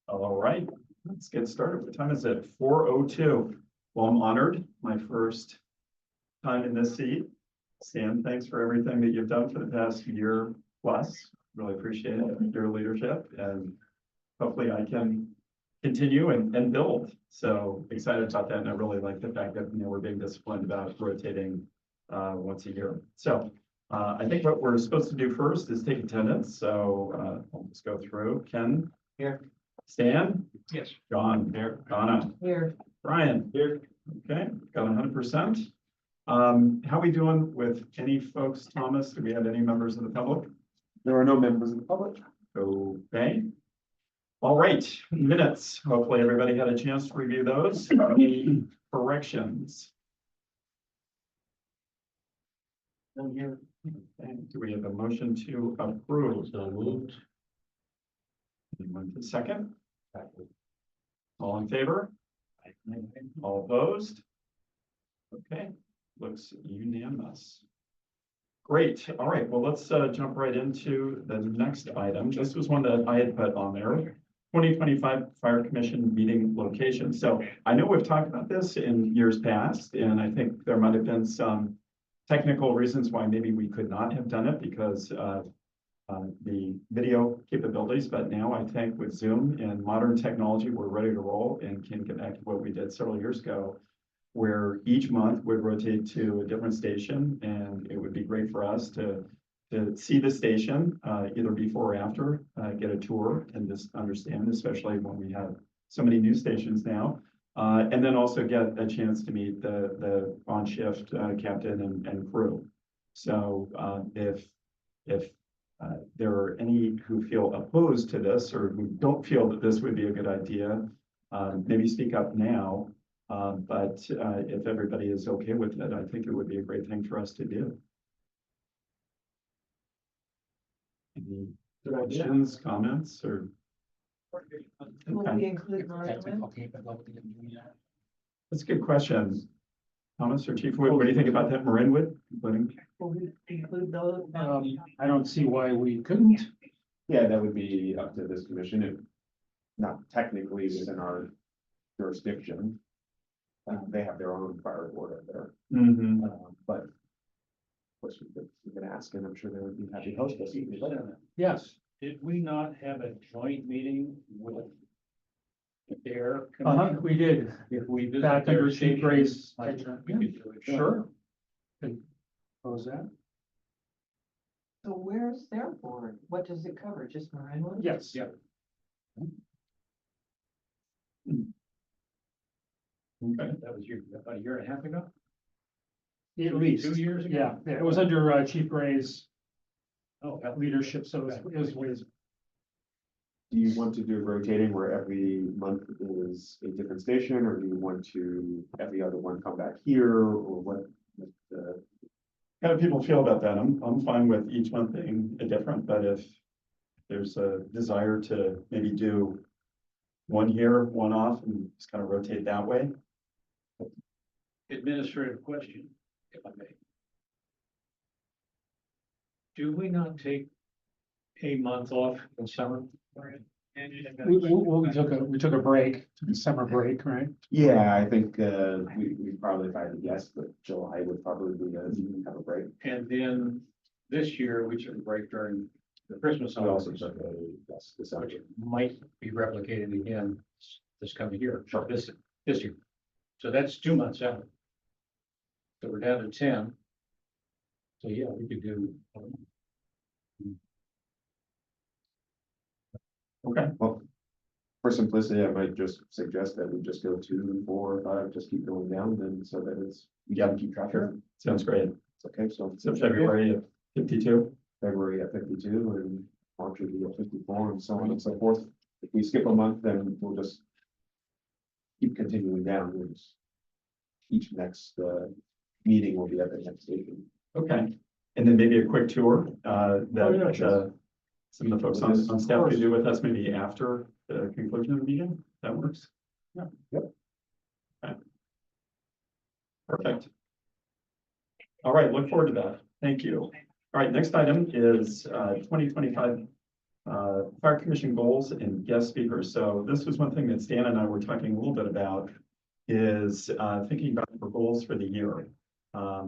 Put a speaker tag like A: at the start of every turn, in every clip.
A: All right, let's get started. What time is it? 4:02. Well, I'm honored. My first time in this seat. Stan, thanks for everything that you've done for the past year plus. Really appreciate it, your leadership, and hopefully I can continue and build. So excited about that, and I really like the fact that we're being disciplined about rotating once a year. So I think what we're supposed to do first is take attendance. So I'll just go through. Ken?
B: Here.
A: Stan?
B: Yes.
A: John? Here. Donna?
C: Here.
A: Brian?
B: Here.
A: Okay, got 100%. How we doing with any folks, Thomas? Do we have any members of the public?
B: There are no members of the public.
A: Okay. All right, minutes. Hopefully everybody had a chance to review those. Any corrections?
B: I'm here.
A: Okay, do we have a motion to approve?
B: So moved.
A: Anyone to second? All in favor? All opposed? Okay, looks unanimous. Great. All right, well, let's jump right into the next item. This was one that I had put on there. 2025 Fire Commission meeting location. So I know we've talked about this in years past, and I think there might have been some technical reasons why maybe we could not have done it because of the video capabilities. But now I think with Zoom and modern technology, we're ready to roll and can get back to what we did several years ago, where each month would rotate to a different station, and it would be great for us to see the station either before or after, get a tour and just understand, especially when we have so many new stations now. And then also get a chance to meet the on-shift captain and crew. So if there are any who feel opposed to this or who don't feel that this would be a good idea, maybe speak up now. But if everybody is okay with it, I think it would be a great thing for us to do. Any questions, comments, or?
C: Will we include Marin?
A: That's a good question. Thomas or Chief, what do you think about that, Marinwood? Including?
C: Will we include those?
B: I don't see why we couldn't.
D: Yeah, that would be up to this commission, if not technically within our jurisdiction. They have their own fire board up there,
A: Mm-hmm.
D: but of course we can ask, and I'm sure they would be happy to host us.
B: Yes. Did we not have a joint meeting with their?
E: We did.
B: If we visit
E: Back
B: their
E: under Chief
B: station,
E: Gray's.
B: we could do it.
E: Sure. What was that?
C: So where's their board? What does it cover? Just Marinwood?
E: Yes.
B: Yeah.
A: Okay.
B: That was about a year and a half ago?
E: At least.
B: 2 years ago?
E: Yeah, it was under Chief Gray's
B: Oh,
E: leadership, so it was
D: Do you want to do rotating where every month is a different station, or do you want to every other one come back here, or what?
A: How do people feel about that? I'm fine with each month being different, but if there's a desire to maybe do one here, one off, and just kind of rotate that way.
B: administrative question, if I may. Do we not take a month off in summer?
E: we took a break, took a summer break, right?
D: Yeah, I think we probably, if I had to guess, but July would probably be have a break.
B: And then this year, we took a break during the Christmas
D: We also
B: holidays,
D: took a December.
B: which might be replicated again this coming year, this year. So that's 2 months out. So we're down to 10. So yeah, we could do.
A: Okay.
D: Well, for simplicity, I might just suggest that we just go 2, 4, 5, just keep going down, then so that we can keep track of it.
A: Sounds great.
D: It's okay, so
A: So February of 52.
D: February at 52 and March would be at 54 and so on and so forth. If we skip a month, then we'll just keep continuing down. We'll just, each next meeting will be at the next station.
A: Okay. And then maybe a quick tour that some of the folks on staff could do with us maybe after the conclusion of the meeting. That works.
D: Yeah. Yep.
A: Okay. Perfect. All right, look forward to that. Thank you. All right, next item is 2025 Fire Commission goals and guest speakers. So this was one thing that Stan and I were talking a little bit about is thinking about our goals for the year. I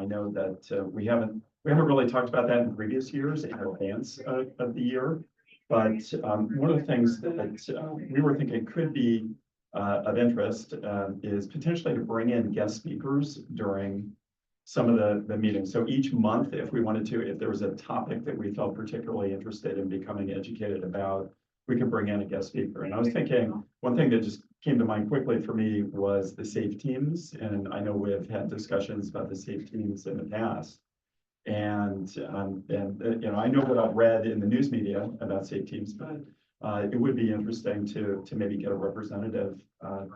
A: know that we haven't really talked about that in previous years in advance of the year. But one of the things that we were thinking could be of interest is potentially to bring in guest speakers during some of the meetings. So each month, if we wanted to, if there was a topic that we felt particularly interested in becoming educated about, we could bring in a guest speaker. And I was thinking, one thing that just came to mind quickly for me was the SAFE teams. And I know we've had discussions about the SAFE teams in the past. And you know, I know what I've read in the news media about SAFE teams, but it would be interesting to maybe get a representative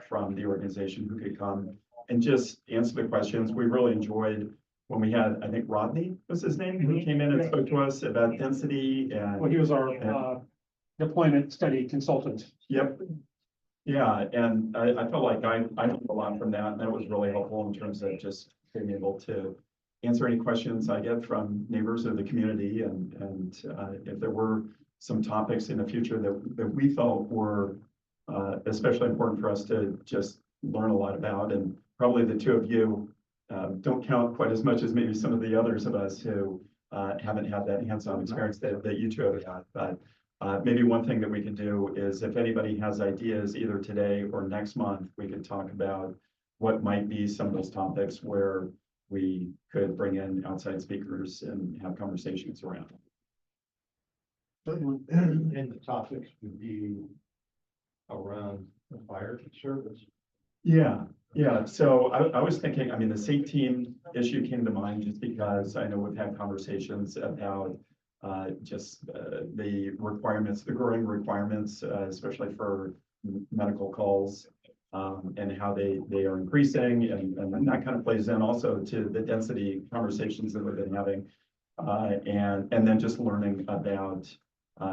A: from the organization who could come and just answer the questions. We really enjoyed when we had, I think Rodney was his name, who came in and spoke to us about density
E: Well,
A: and,
E: he was our deployment study consultant.
A: yep. Yeah, and I felt like I learned a lot from that, and that was really helpful in terms of just being able to answer any questions I get from neighbors of the community, and if there were some topics in the future that we felt were especially important for us to just learn a lot about. And probably the two of you don't count quite as much as maybe some of the others of us who haven't had that hands-on experience that you two have had. But maybe one thing that we can do is if anybody has ideas either today or next month, we could talk about what might be some of those topics where we could bring in outside speakers and have conversations around.
B: And the topics would be around the fire service.
A: Yeah, yeah. So I was thinking, I mean, the SAFE team issue came to mind just because I know we've had conversations about just the requirements, the growing requirements, especially for medical calls, and how they are increasing, and then that kind of plays in also to the density conversations that we've been having, and then just learning about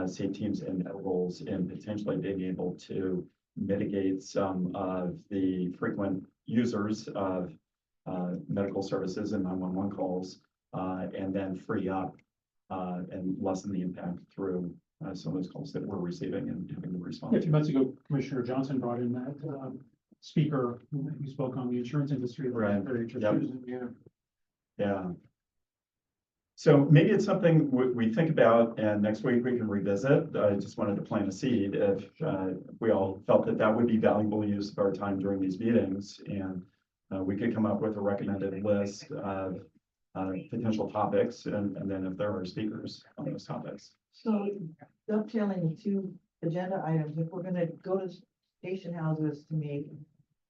A: SAFE teams and their roles in potentially being able to mitigate some of the frequent users of medical services and 911 calls, and then free up and lessen the impact through some of those calls that we're receiving and having to respond
E: A
A: to.
E: few months ago, Commissioner Johnson brought in that speaker who spoke on the insurance industry.
A: Right.
E: Very
A: Yep.
E: interesting. Yeah.
A: Yeah. So maybe it's something we think about, and next week we can revisit. I just wanted to plant a seed if we all felt that that would be valuable use of our time during these meetings, and we could come up with a recommended list of potential topics, and then if there are speakers on those topics.
C: So dovetailing the two agenda items, if we're gonna go to station houses to meet,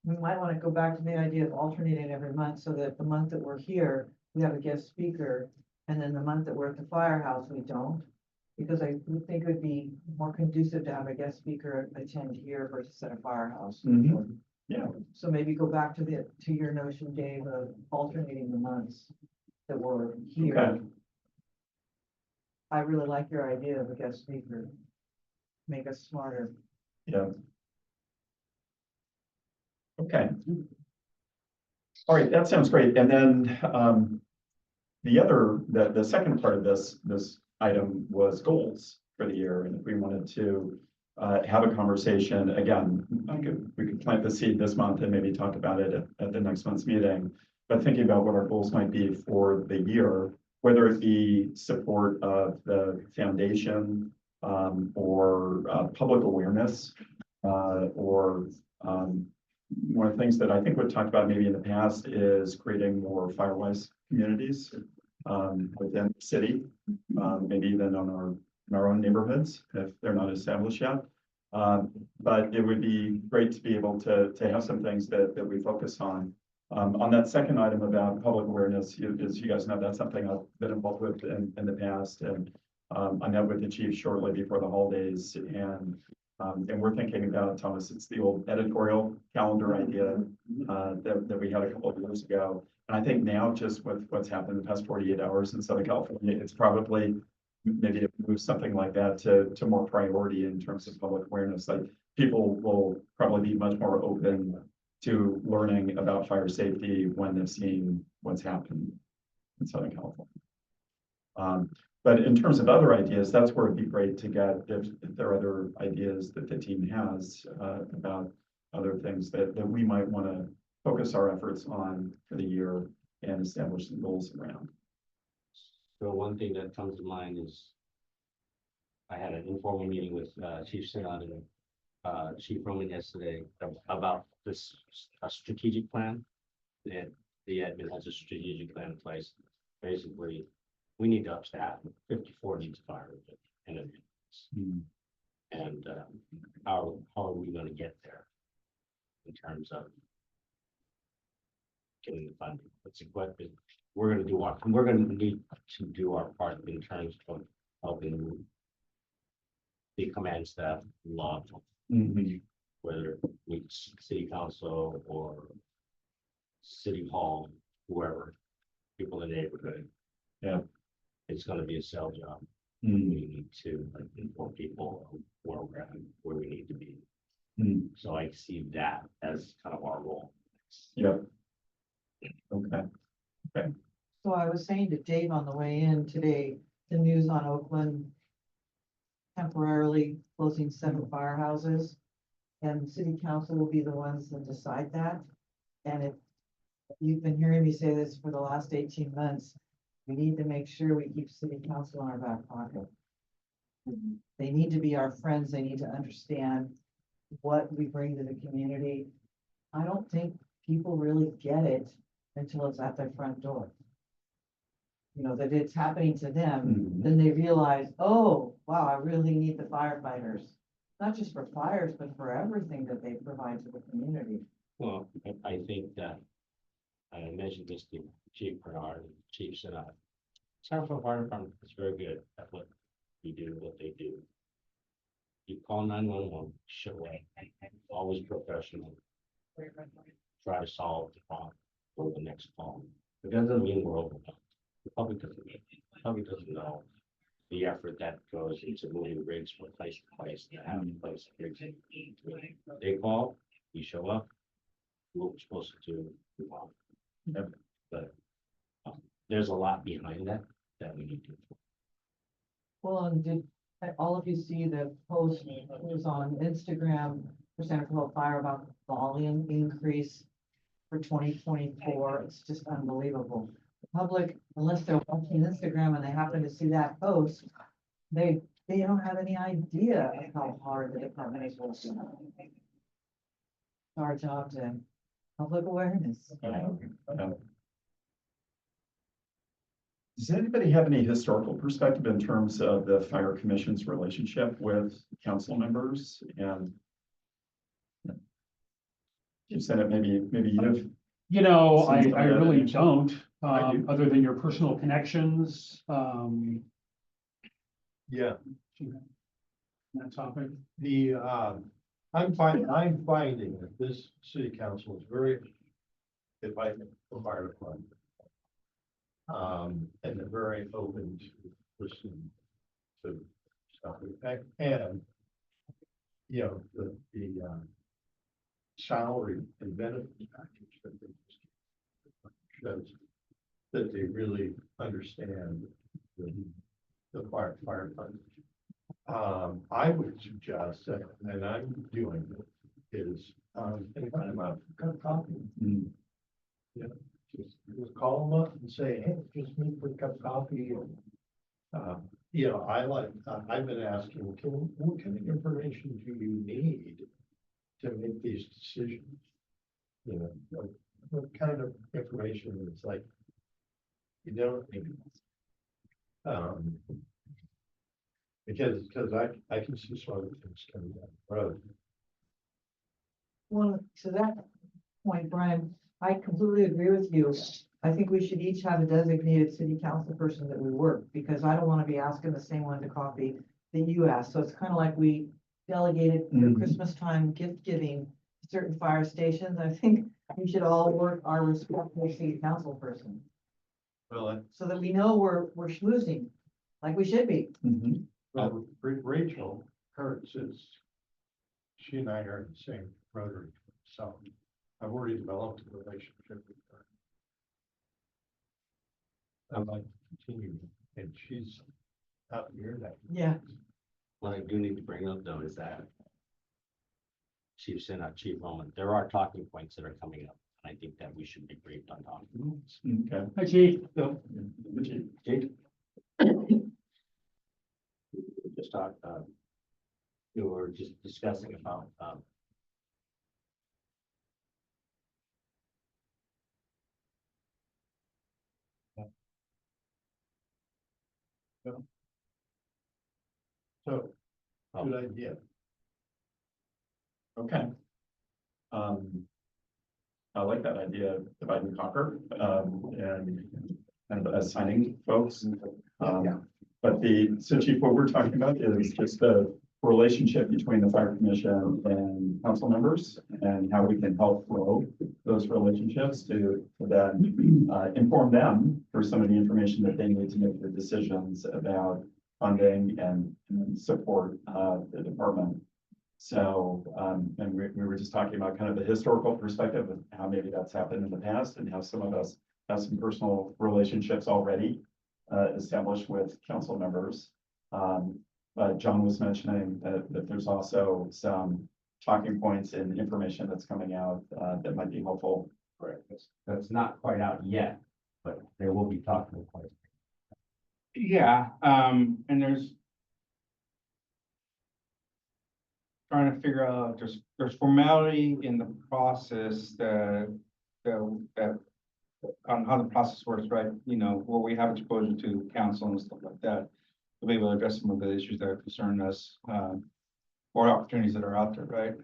C: we might want to go back to the idea of alternating every month so that the month that we're here, we have a guest speaker. And then the month that we're at the firehouse, we don't. Because I would think it would be more conducive to have a guest speaker attend here versus at a firehouse.
A: Mhm. Yeah,
C: So maybe go back to your notion, Dave, of alternating the months that we're here.
A: okay,
C: I really like your idea of a guest speaker. Make us smarter.
A: yeah. Okay. All right, that sounds great. And then the second part of this item was goals for the year. And if we wanted to have a conversation, again, we could plant the seed this month and maybe talk about it at the next month's meeting. But thinking about what our goals might be for the year, whether it be support of the foundation or public awareness, or one of the things that I think we've talked about maybe in the past is creating more Firewise communities within the city, maybe even in our own neighborhoods if they're not established yet. But it would be great to be able to have some things that we focus on. On that second item about public awareness, as you guys know, that's something I've been involved with in the past, and I met with the chief shortly before the holidays, and we're thinking about, Thomas, it's the old editorial calendar idea that we had a couple of years ago. And I think now, just with what's happened in the past 48 hours in Southern California, it's probably maybe to move something like that to more priority in terms of public awareness. Like, people will probably be much more open to learning about fire safety when they've seen what's happened in Southern California. But in terms of other ideas, that's where it'd be great to get, if there are other ideas that the team has, about other things that we might want to focus our efforts on for the year and establish some goals around.
F: So one thing that comes to mind is I had an informal meeting with Chief Sinod and Chief Roman yesterday about this a strategic plan. That the admin has a strategic plan in place. Basically, we need to upstaff. 54 needs to fire in it. And how are we going to get there in terms of getting the funding? What we're going to do. We're going to need to do our part in terms of helping the command staff law, whether it's city council or city hall, whoever, people in the neighborhood.
A: Yeah.
F: It's going to be a sell job. We need to inform people of where we're at, where we need to be. So I see that as kind of our role.
A: Yep. Okay.
C: So I was saying to Dave on the way in today, the news on Oakland temporarily closing 7 firehouses. And city council will be the ones that decide that. And if you've been hearing me say this for the last 18 months, we need to make sure we keep city council in our back pocket. They need to be our friends. They need to understand what we bring to the community. I don't think people really get it until it's at their front door. You know, that it's happening to them, then they realize, oh, wow, I really need the firefighters. Not just for fires, but for everything that they provide to the community.
F: Well, I think that I mentioned this to Chief Bernard and Chief Sinod. Sarasota Fire Department is very good at what we do, what they do. You call 911, show up, always professional. Try to solve the problem for the next call. It doesn't mean we're overwhelmed. The public doesn't know the effort that goes into moving rigs from place to place, to have place rigs. They call, we show up, what we're supposed to do, we want.
A: Yep.
F: But there's a lot behind that we need to.
C: Well, and did all of you see the post was on Instagram for Santa Cruz Fire about the volume increase for 2024? It's just unbelievable. The public, unless they're watching Instagram and they happen to see that post, they don't have any idea of how hard the department is working. It's our job to public awareness.
A: Does anybody have any historical perspective in terms of the fire commission's relationship with council members and? You said it, maybe you've.
E: You know,
A: Seen some
E: I
A: of that
E: really
A: in-
E: don't,
A: I do.
E: other than your personal connections,
G: Yeah,
E: that topic.
G: I'm finding that this city council is very, if I, the fire department. And they're very open to listening to stuff. And, you know, the salary and benefit package that they just shows that they really understand the fire department. I would suggest that, and I'm doing it, is, invite them out for a cup of coffee. Yeah, just call them up and say, hey, just meet for a cup of coffee. And, you know, I've been asking, what kind of information do you need to make these decisions? You know, what kind of information is like, you don't need. Because I can see some of the things coming down the road.
C: Well, to that point, Brian, I completely agree with you. I think we should each have a designated city council person that we work, because I don't want to be asking the same one to coffee that you asked. So it's kind of like we delegated for
A: Mhm.
C: Christmas time gift giving to certain fire stations. I think we should all work our respective city council person,
G: Well,
C: so that we know we're schmoozing like we should be.
G: Rachel Kurtz is, she and I are in the same Rotary, so I've already developed a relationship with her. I'd like to continue, and she's out here that.
C: Yeah,
F: What I do need to bring up though is that Chief Sinat, Chief Roman, there are talking points that are coming up. And I think that we should be briefed on talking points.
A: Okay.
E: Hi, Chief.
A: The chief.
F: Jake? Just talk, we were just discussing about,
G: So, good idea.
A: Okay. I like that idea, divide and conquer, and kind of assigning folks.
G: Yeah.
A: But so chief, what we're talking about is just the relationship between the fire commission and council members and how we can help grow those relationships to then inform them for some of the information that they need to make the decisions about funding and support the department. So, and we were just talking about kind of the historical perspective of how maybe that's happened in the past and how some of us have some personal relationships already established with council members. But John was mentioning that there's also some talking points and information that's coming out that might be helpful.
F: correct, that's not quite out yet, but there will be talking points.
H: Yeah, and there's. Trying to figure out, there's formality in the process that on how the process works, right? You know, where we have exposure to council and stuff like that. To be able to address some of the issues that concern us, or opportunities that are out there, right?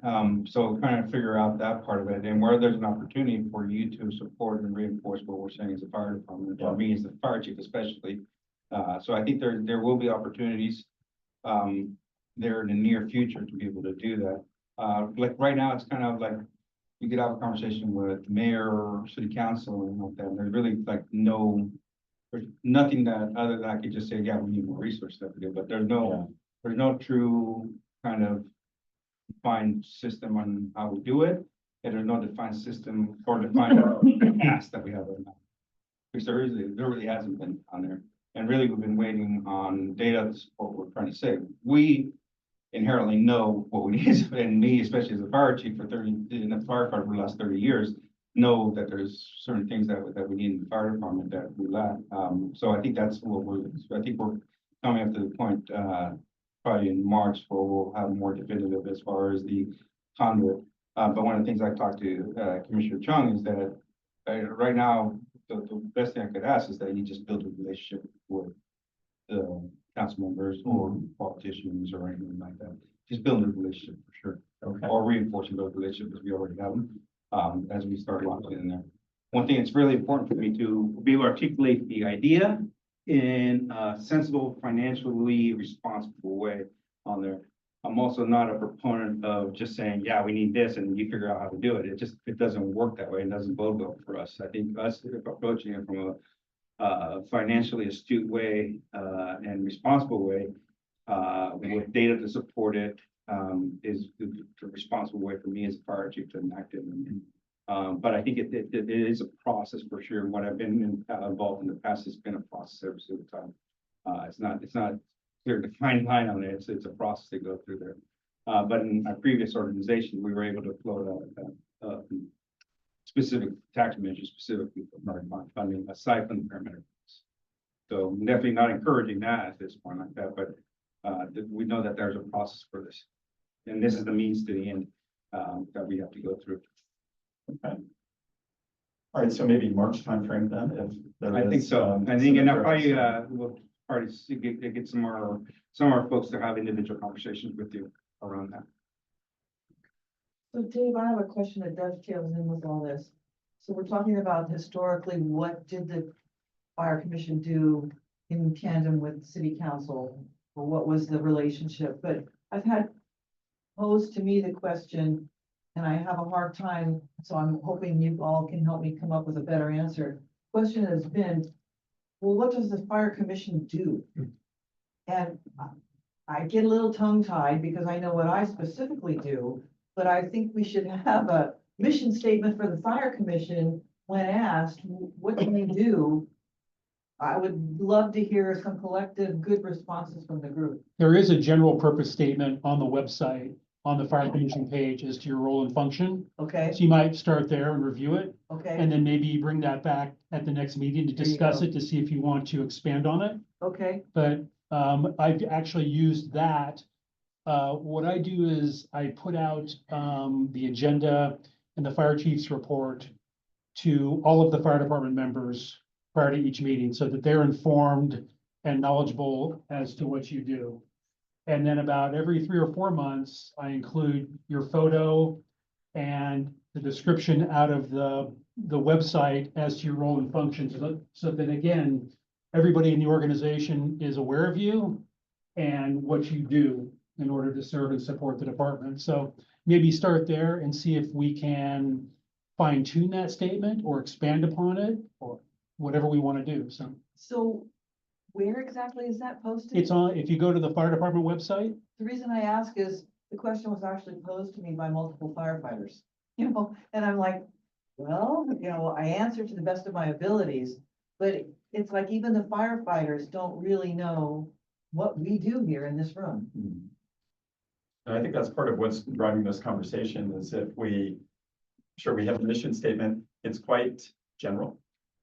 H: So kind of figure out that part of it and where there's an opportunity for you to support and reinforce what we're saying as a fire department, for me as the fire chief especially. So I think there will be opportunities there in the near future to be able to do that. Like right now, it's kind of like you could have a conversation with the mayor or city council and like that. There's really like there's nothing that other than I could just say, yeah, we need more resources to do, but there's no true kind of defined system on how we do it. And there's no defined system or defined task that we have right now. Because there really hasn't been on there. And really, we've been waiting on data to support what we're trying to say. We inherently know what we need, and me, especially as a fire chief for 30, in the firefighter for the last 30 years, know that there's certain things that we need in the fire department that we lack. So I think that's what I think we're coming up to the point, probably in March, where we'll have more definitive as far as the conduit. But one of the things I talked to Commissioner Chung is that right now, the best thing I could ask is that you just build a relationship with the council members or politicians or anything like that. Just building a relationship for sure.
A: Okay.
H: Or reinforcing those relationships as we already have them, as we start launching in there. One thing that's really important for me to be able to articulate the idea in a sensible, financially responsible way on there. I'm also not a proponent of just saying, yeah, we need this and you figure out how to do it. It doesn't work that way. It doesn't bode well for us. I think us approaching it from a financially astute way and responsible way with data to support it is the responsible way for me as a fire chief to enact it. But I think it is a process for sure. What I've been involved in the past has been a process every single time. It's not clear defined line on it. It's a process to go through there. But in my previous organization, we were able to float out specific tax measures specifically for maritime funding aside from the paramedic. So definitely not encouraging that at this point like that, but we know that there's a process for this. And this is the means to the end that we have to go through.
A: Okay. All right, so maybe March timeframe then, if there
H: I think
A: is,
H: so. I
A: some
H: think, and I'll
A: interest.
H: probably, we'll probably get some of our folks to have individual conversations with you around that.
C: so Dave, I have a question that dovetails in with all this. So we're talking about historically, what did the fire commission do in tandem with city council? Or what was the relationship? But I've had posed to me the question, and I have a hard time, so I'm hoping you all can help me come up with a better answer. Question has been, well, what does the fire commission do? And I get a little tongue-tied because I know what I specifically do, but I think we should have a mission statement for the fire commission when asked, what can they do I would love to hear some collective good responses from the group.
E: There is a general purpose statement on the website, on the fire commission page as to your role and function.
C: Okay,
E: So you might start there and review it,
C: okay,
E: and then maybe bring that back at the next meeting to
C: There you
E: discuss
C: go.
E: it, to see if you want to expand on it.
C: okay,
E: But I've actually used that. What I do is I put out the agenda and the fire chief's report to all of the fire department members prior to each meeting, so that they're informed and knowledgeable as to what you do. And then about every 3 or 4 months, I include your photo and the description out of the website as to your role and function, so that again, everybody in the organization is aware of you and what you do in order to serve and support the department. So maybe start there and see if we can fine tune that statement or expand upon it, or whatever we want to do. So
C: so where exactly is that posted?
E: it's on, if you go to the fire department website,
C: The reason I ask is the question was actually posed to me by multiple firefighters, and I'm like, well, I answer to the best of my abilities, but it's like even the firefighters don't really know what we do here in this room.
A: And I think that's part of what's driving this conversation is if we have a mission statement, it's quite general.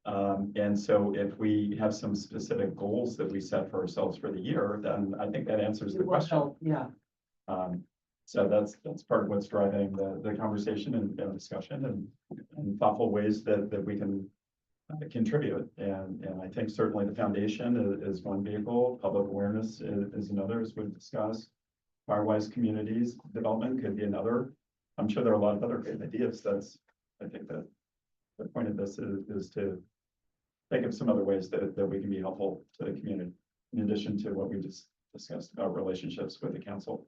A: And so if we have some specific goals that we set for ourselves for the year, then I think that answers the
C: It will
A: question.
C: help, yeah,
A: So that's part of what's driving the conversation and discussion and thoughtful ways that we can contribute. And I think certainly the foundation is one vehicle, public awareness is another, as we've discussed. Firewise communities development could be another. I'm sure there are a lot of other great ideas. I think that the point of this is to think of some other ways that we can be helpful to the community, in addition to what we just discussed about relationships with the council.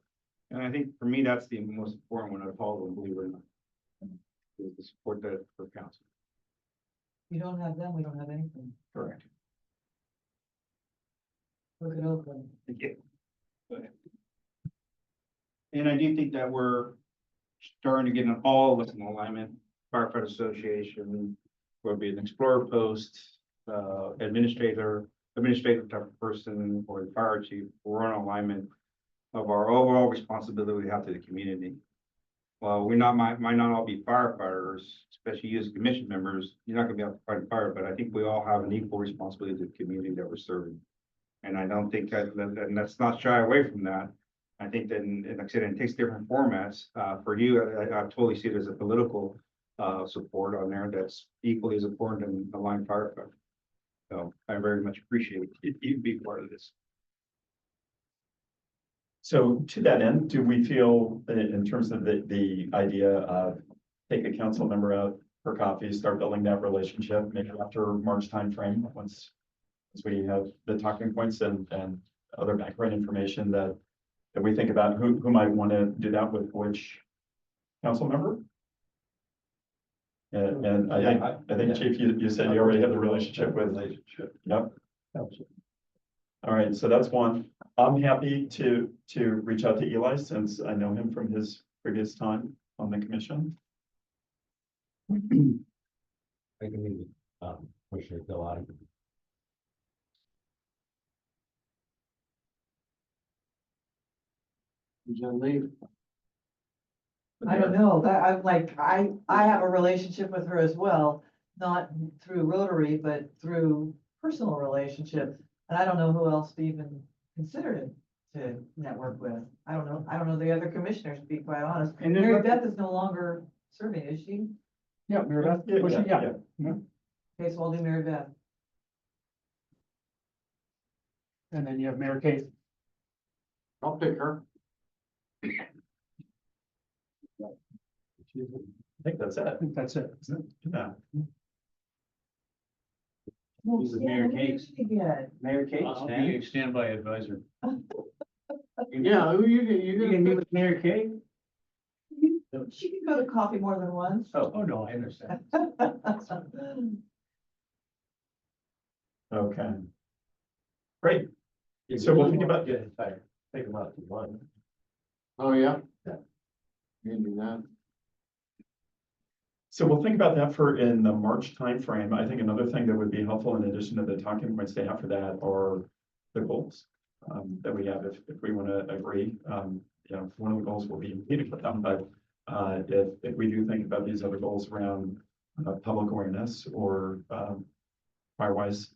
H: And I think for me, that's the most important one of all, believe it or not. Is the support that for council.
C: you don't have them, we don't have anything.
A: Correct.
C: Look at Oakland.
H: And I do think that we're starting to get all of us in alignment, firefighter association, whether it be an explorer post, administrative type of person, or the fire chief, we're in alignment of our overall responsibility we have to the community. While we might not all be firefighters, especially you as commission members, you're not gonna be able to fight fire, but I think we all have an equal responsibility to the community that we're serving. And I don't think and let's not shy away from that. I think that, and like I said, it takes different formats. For you, I totally see it as a political support on there that's equally as important than the line firefighter. So I very much appreciate you being part of this.
A: So to that end, do we feel in terms of the idea of take a council member out for coffee, start building that relationship, maybe after March timeframe, once we have the talking points and other background information that we think about who might want to do that with which council member? And I think Chief, you said you already have the relationship with. Yep. All right, so that's one. I'm happy to reach out to Eli since I know him from his previous time on the commission.
F: I can leave it, Commissioner Delati.
C: I don't know, that, I'm like, I have a relationship with her as well, not through Rotary, but through personal relationship. And I don't know who else to even consider to network with. I don't know the other commissioners, to be quite honest.
E: And then-
C: Mary Beth is no longer serving, is she?
E: yeah, Mary Beth, yeah.
C: Okay, so I'll do Mary Beth.
E: And then you have Mayor Kate.
D: I'll pick her.
A: I think that's it.
E: I think that's it.
A: Yeah.
B: Who's the Mayor Kate?
C: Again.
B: Mayor Kate, standby advisor.
D: Yeah, who
B: You can meet with Mayor Kate?
C: She can go to coffee more than once.
B: Oh, no, I understand.
A: Okay. Great. So we'll think about.
F: Take them out to one.
D: Oh, yeah?
F: Yeah.
D: You can do that.
A: So we'll think about that for in the March timeframe. I think another thing that would be helpful in addition to the talking points they have for that are the goals. That we have if we want to agree, one of the goals will be meeting with them, but if we do think about these other goals around public awareness or Firewise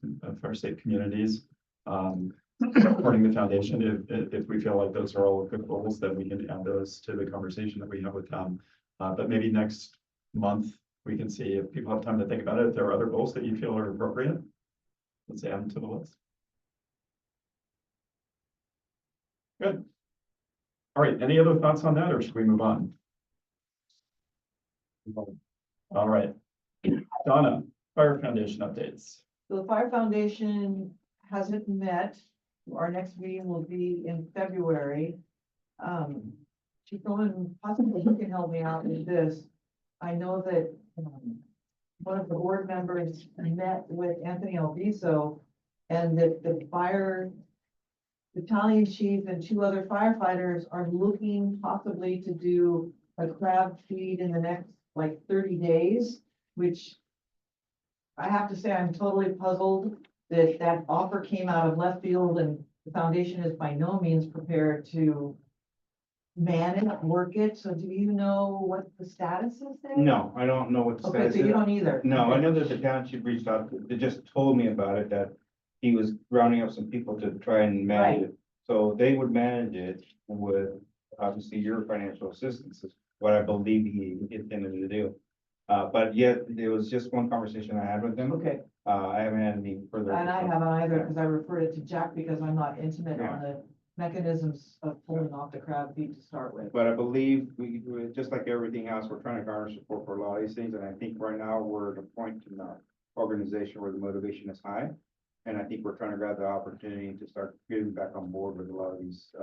A: for safe communities, supporting the foundation, if we feel like those are all good goals, then we can add those to the conversation that we have with them. But maybe next month, we can see if people have time to think about it, if there are other goals that you feel are appropriate. Let's add them to the list. Good. All right, any other thoughts on that, or should we move on? All right. Donna, Fire Foundation updates.
C: So the Fire Foundation hasn't met. Our next meeting will be in February. Chief Nolan, possibly you can help me out with this. I know that one of the board members met with Anthony Alviso, and that the fire battalion chief and 2 other firefighters are looking possibly to do a crab feed in the next like 30 days, which I have to say, I'm totally puzzled that that offer came out of left field, and the foundation is by no means prepared to man it, work it. So do you know what the status is there?
H: No, I don't know what the
C: Okay,
H: status
C: so you
H: is.
C: don't either.
H: No, I
C: Okay.
H: know that the township reached out, they just told me about it, that he was rounding up some people to try and manage it. So they would manage it with, obviously, your financial assistance is what I believe he intended to do. But yet, there was just one conversation I had with him.
C: Okay,
H: I haven't had any further.
C: and I haven't either, because I referred it to Jack because I'm not intimate on the mechanisms of pulling off the crab feed to start with.
H: But I believe we, just like everything else, we're trying to garner support for a lot of these things, and I think right now we're at a point in our organization where the motivation is high. And I think we're trying to grab the opportunity to start getting back on board with a lot of these,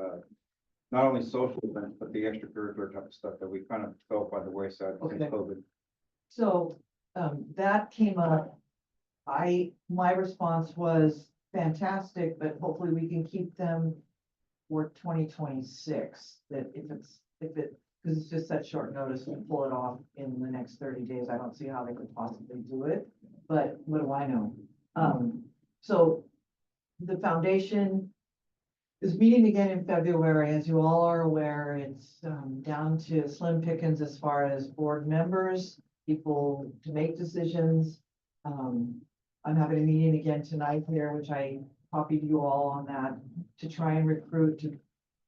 H: not only social events, but the extracurricular type of stuff that we kind of fell by the wayside since
C: Okay.
H: COVID.
C: So, that came up. My response was fantastic, but hopefully we can keep them for 2026. That because it's just such short notice to pull it off in the next 30 days. I don't see how they could possibly do it, but what do I know? So the foundation is meeting again in February. As you all are aware, it's down to slim pickings as far as board members, people to make decisions. I'm having a meeting again tonight here, which I copied you all on that, to try and recruit to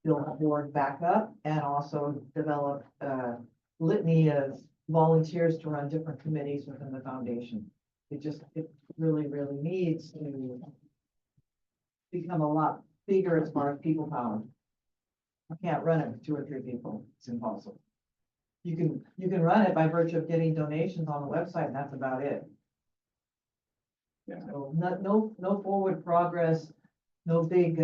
C: build a board back up and also develop a litany of volunteers to run different committees within the foundation. It really, really needs to become a lot bigger as far as people power. I can't run it with 2 or 3 people. It's impossible. You can run it by virtue of getting donations on the website, and that's about it.
H: Yeah.
C: So no forward progress, no big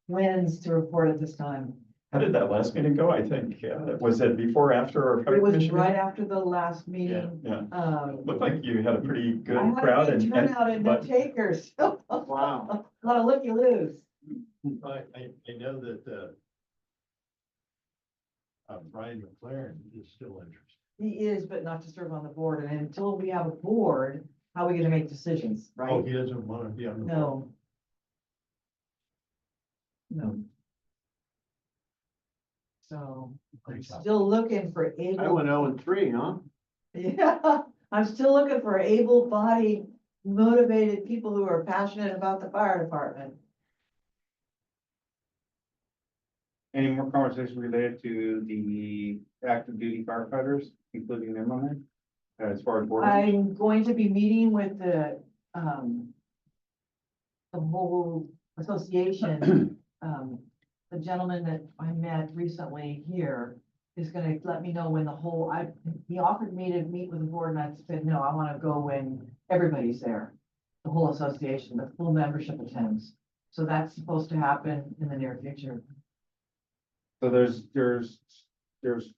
C: wins to report at this time.
A: How did that last meeting go? I think, was it before, or after our fire
C: It was
A: commission
C: right
A: meeting?
C: after the last
A: Yeah,
C: meeting.
A: yeah. Looked like you had a pretty good
C: I had
A: crowd
C: a good
A: and,
C: turnout and no
A: but
C: takers.
G: Wow.
C: A lot of looky-loos.
G: I know that, Brian McLaren is still interested.
C: He is, but not to serve on the board. And until we have a board, how are we gonna make decisions,
G: Oh,
C: right?
G: he doesn't want to be on the board.
C: No. No. So I'm still looking for
G: I
C: able,
G: went 0-3, huh?
C: yeah, I'm still looking for able-bodied, motivated people who are passionate about the fire department.
H: Any more conversations related to the active duty firefighters, including them on there? As far as board?
C: I'm going to be meeting with the whole association. The gentleman that I met recently here is gonna let me know when he offered me to meet with the board, and I said, no, I wanna go when everybody's there. The whole association, the full membership attends. So that's supposed to happen in the near future.
H: So there's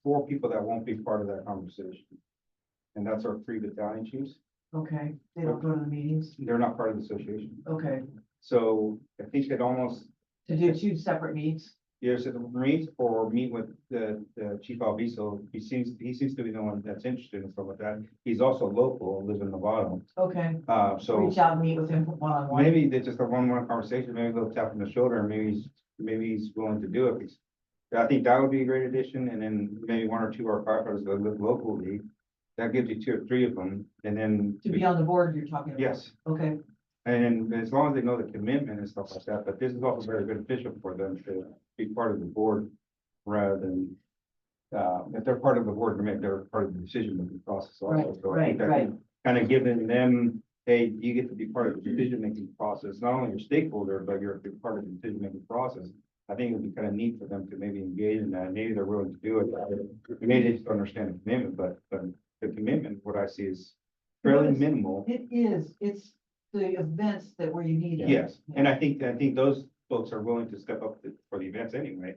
H: 4 people that won't be part of that conversation. And that's our 3 battalion chiefs.
C: Okay, they don't go to the meetings,
H: They're not part of the association.
C: okay,
H: So I think it almost,
C: to do 2 separate meets.
H: Yes, it meet or meet with the Chief Alviso. He seems to be the one that's interested in stuff like that. He's also local, lives in Nevada.
C: Okay,
H: So
C: reach out and meet with him one-on-one.
H: maybe they just a one-on-one conversation, maybe they'll tap on the shoulder, and maybe he's willing to do it. Because I think that would be a great addition, and then maybe one or two of our firefighters that live locally. That gives you two or three of them, and then.
C: To be on the board you're talking about?
H: Yes,
C: Okay,
H: and as long as they know the commitment and stuff like that, but this is also very beneficial for them to be part of the board rather than. If they're part of the board, they're part of the decision-making process
C: Right,
H: also. So I think
C: right,
H: that kind of giving them, hey, you get to be part of the decision-making process, not only your stakeholder, but you're part of the decision-making process. I think it would be kind of neat for them to maybe engage in that. Maybe they're willing to do it. Maybe they just don't understand the commitment, but the commitment, what I see is fairly
C: What is-
H: minimal.
C: it is, it's the events that where you need it.
H: Yes, and I think those folks are willing to step up for the events anyway.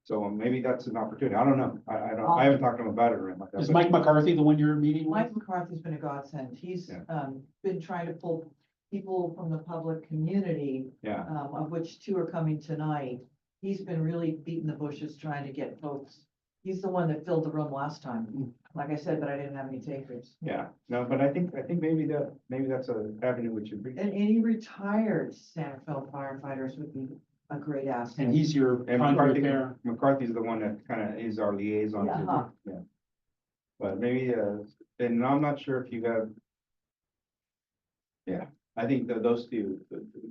H: So maybe that's an opportunity. I don't know. I haven't talked to them about it or anything like that.
E: Is
H: but-
E: Mike McCarthy the one you're meeting with?
C: Mike McCarthy's been a godsend. He's,
H: Yeah.
C: been trying to pull people from the public community,
H: Yeah,
C: of which two are coming tonight. He's been really beating the bushes trying to get folks. He's the one that filled the room last time. Like I said, but I didn't have any takers.
H: yeah. No, but I think maybe that's an avenue which would be.
C: And any retired Santa Fe firefighters would be a great asset.
E: And he's your
H: And
E: conduit there.
H: McCarthy's the one that kind of is our liaison. to the-
C: Yeah.
H: Yeah. But maybe, and I'm not sure if you have. Yeah, I think that those two,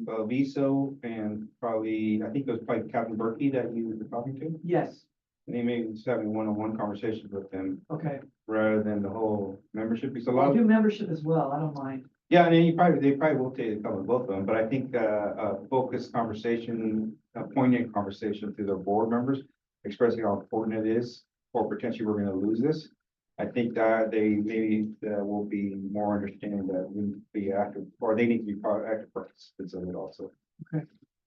H: Viso and probably, I think it was probably Captain Berkey that you were talking to.
C: Yes,
H: And he maybe just having one-on-one conversations with them
C: okay.
H: rather than the whole membership. Because a lot
C: I'll
H: of,
C: do membership as well. I don't mind.
H: yeah, and then they probably will take a couple of both of them, but I think, a focused conversation, a poignant conversation to their board members, expressing how important it is, or potentially we're gonna lose this. I think that they maybe, will be more understanding that we need to be active, or they need to be active participants of it also.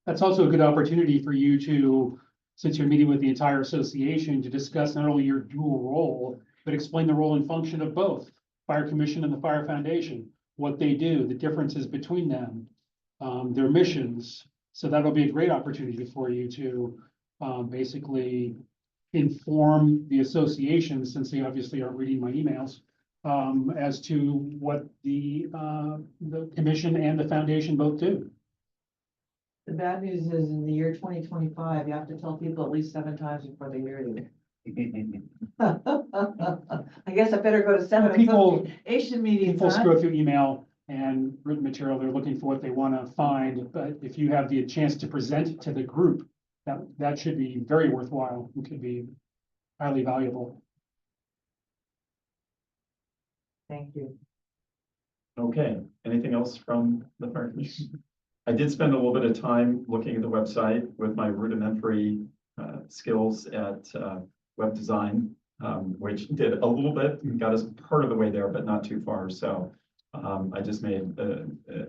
E: That's also a good opportunity for you to, since you're meeting with the entire association, to discuss not only your dual role, but explain the role and function of both Fire Commission and the Fire Foundation, what they do, the differences between them, their missions. So that'll be a great opportunity for you to basically inform the association, since they obviously aren't reading my emails, as to what the commission and the foundation both do.
C: The bad news is in the year 2025, you have to tell people at least 7 times before they hear you. I guess I better go to 7
E: People-
C: association meetings,
E: People
C: huh?
E: scroll through email and written material, they're looking for what they want to find, but if you have the chance to present to the group, that should be very worthwhile. It could be highly valuable.
C: Thank you.
A: Okay, anything else from the fire commission? I did spend a little bit of time looking at the website with my rudimentary skills at web design, which did a little bit, got us part of the way there, but not too far. So I just made,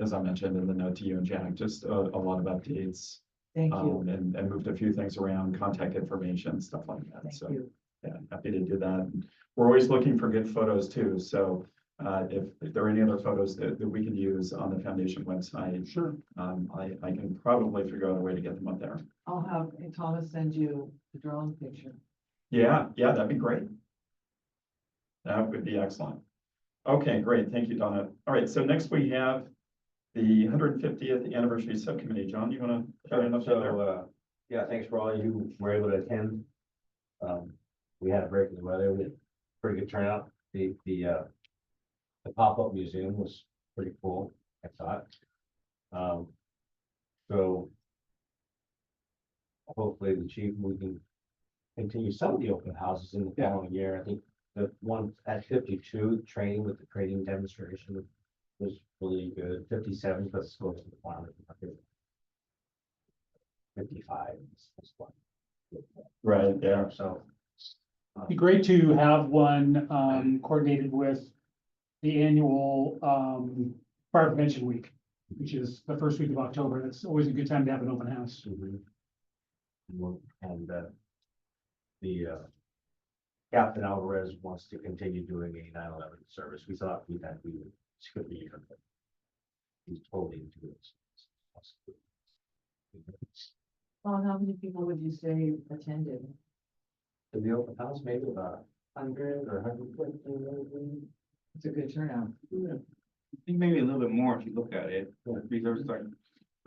A: as I mentioned in the note to you and Jack, just a lot of updates
C: Thank you.
A: and moved a few things around, contact information, stuff like that.
C: Thank
A: So
C: you.
A: yeah, happy to do that. We're always looking for good photos too. So if there are any other photos that we can use on the foundation website,
E: Sure.
A: I can probably figure out a way to get them up there.
C: I'll have Thomas send you the drone picture.
A: Yeah, that'd be great. That would be excellent. Okay, great. Thank you, Donna. All right, so next we have the 150th anniversary subcommittee. John, you want to carry enough there?
F: So, yeah, thanks for all you were able to attend. We had a break in the weather, we had pretty good turnout. The pop-up museum was pretty cool, I thought. So hopefully the chief, we can continue some of the open houses in the
H: Yeah.
F: following year. I think the one at 52, training with the training demonstration was really good. 57, let's go to the farmer's market. 55 is one.
A: Right there.
F: So.
E: Be great to have one coordinated with the annual Fire Prevention Week, which is the first week of October. That's always a good time to have an open house.
F: And the Captain Alvarez wants to continue doing a 9/11 service. We thought we could be here, but he's totally into it.
C: Well, how many people would you say attended?
B: To the open house, maybe about 100 or 150, maybe.
C: It's a good turnout.
H: I think maybe a little bit more if you look at it, because there's like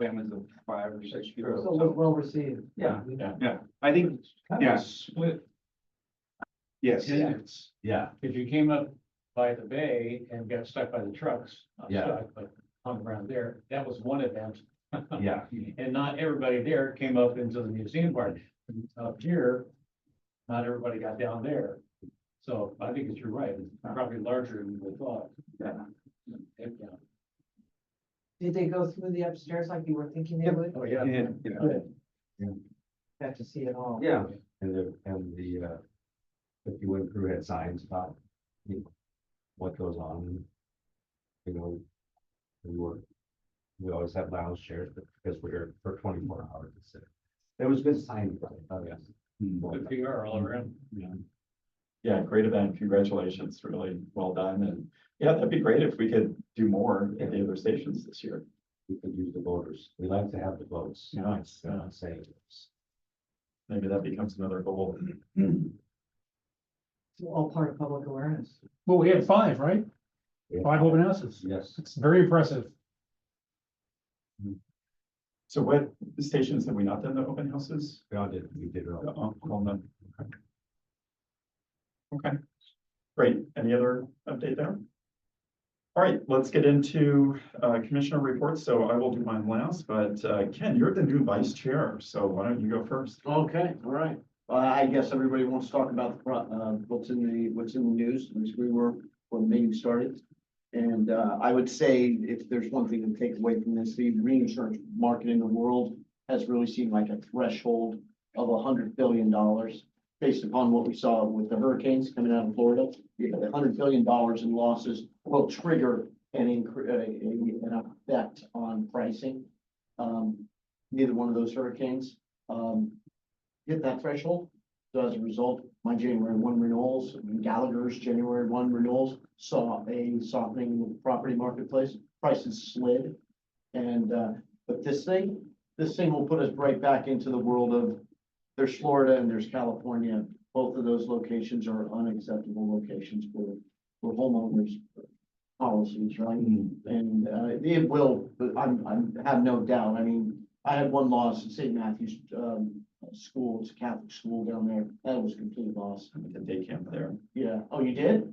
H: families of 5 or 6 people.
C: So it was well received.
H: Yeah,
A: Yeah.
H: yeah, I think,
B: Kind
H: Yeah.
B: of split
H: yes.
B: tenants.
F: Yeah,
B: If you came up by the bay and got stuck by the trucks, not
F: Yeah.
B: stuck, but hung around there, that was one event.
F: yeah.
B: And not everybody there came up into the museum part. Up here, not everybody got down there. So I think you're right, it's probably larger than we thought.
H: Yeah.
B: Yeah.
C: Did they go through the upstairs like you were thinking they would?
B: Oh, yeah.
H: Yeah.
C: Got to see it all.
H: Yeah.
F: And the 51 crew had signs about, you know, what goes on. You know, we always have lounge chairs, but because we're here for 24 hours. It was good sign. Oh, yes.
B: Good PR all around.
A: Yeah, great event. Congratulations. Really well done. And yeah, that'd be great if we could do more at the other stations this year.
F: We could use the voters. We like to have the votes.
A: Nice.
F: So I'm saying.
A: Maybe that becomes another goal.
C: It's all part of public awareness.
E: Well, we had 5, right? 5 open houses.
F: Yes.
E: It's very impressive.
A: So what stations have we not done the open houses?
F: We did.
A: All none. Okay, great. Any other update there? All right, let's get into commissioner reports. So I will do mine last, but Ken, you're the new vice chair, so why don't you go first?
I: Okay, all right. I guess everybody wants to talk about what's in the news, as we were when the meeting started. And I would say if there's one thing to take away from this, the reinsurance market in the world has really seemed like a threshold of $100 billion. Based upon what we saw with the hurricanes coming out of Florida, $100 billion in losses will trigger an effect on pricing. Neither one of those hurricanes hit that threshold. So as a result, my January 1 renewals, and Gallagher's January 1 renewals saw a softening in the property marketplace. Prices slid. And but this thing will put us right back into the world of there's Florida and there's California. Both of those locations are unacceptable locations for homeowners policies, right? And it will, but I have no doubt. I mean, I had one loss at St. Matthew's school. It's a Catholic school down there. That was a complete loss.
A: I'm at the day camp there.
I: Yeah. Oh, you did?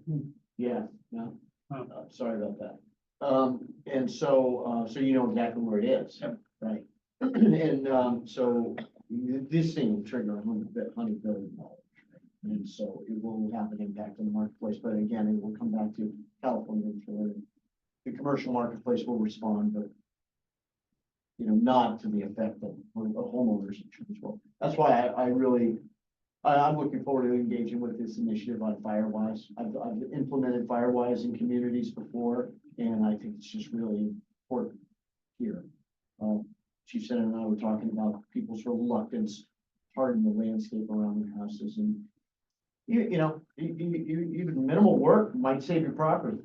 I: Yeah, no.
E: Oh.
I: Sorry about that. And so you know exactly where it is.
A: Yep.
I: Right. And so this thing will trigger $100 billion. And so it will have an impact on the marketplace, but again, it will come back to California and Florida. The commercial marketplace will respond, but not to the effect of homeowners insurance. Well, that's why I'm looking forward to engaging with this initiative on Firewise. I've implemented Firewise in communities before, and I think it's just really important here. Chief Senator and I were talking about people's reluctance, harden the landscape around their houses, and even minimal work might save your property,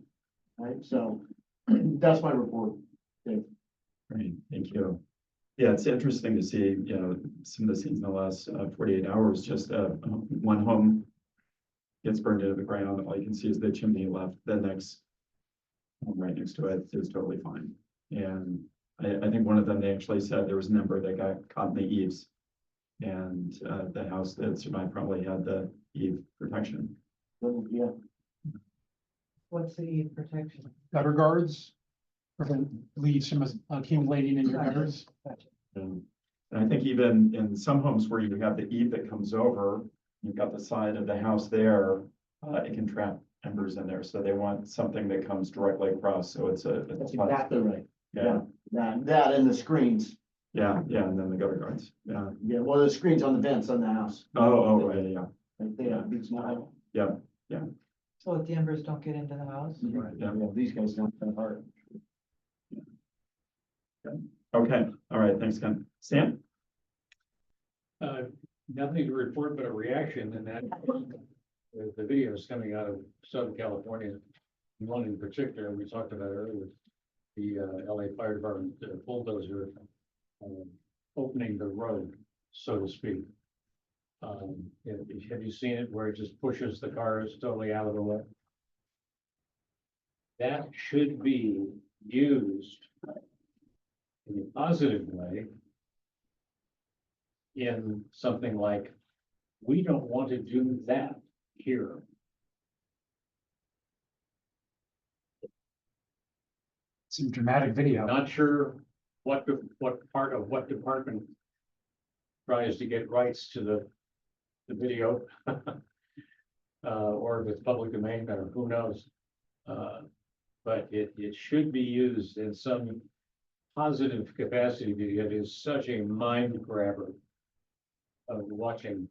I: right? So that's my report. Dave.
A: Great, thank you. Yeah, it's interesting to see, some of the scenes in the last 48 hours, just one home gets burned into the ground. All you can see is the chimney left. The next home right next to it is totally fine. And I think one of them, they actually said there was a number that got caught in the eaves. And the house that survived probably had the eave protection.
I: So, yeah.
C: What's the E protection?
E: Gutter guards, prevent leaves from accumulating in your gutters.
A: And I think even in some homes where you have the eave that comes over, you've got the side of the house there, it can trap embers in there. So they want something that comes directly across. So it's
I: That's exactly right.
A: Yeah,
I: That and the screens.
A: yeah, and then the gutter guards. Yeah.
I: Yeah, well, the screens on the vents on the house.
A: Oh, right, yeah.
I: Like they have big smile.
A: Yeah.
C: So that the embers don't get into the house?
A: Right, yeah.
I: Yeah, these guys don't have heart.
A: Okay, all right, thanks, Ken. Stan?
B: Nothing to report but a reaction, and that the videos coming out of Southern California, one in particular, we talked about earlier, the LA Fire Department bulldozer opening the road. so to speak. Have you seen it where it just pushes the cars totally out of the way? That should be used in a positive way in something like, we don't want to do that here.
E: Some dramatic video.
B: Not sure what part of what department tries to get rights to the video. Or if it's public domain, or who knows? But it should be used in some positive capacity, because it is such a mind grabber of watching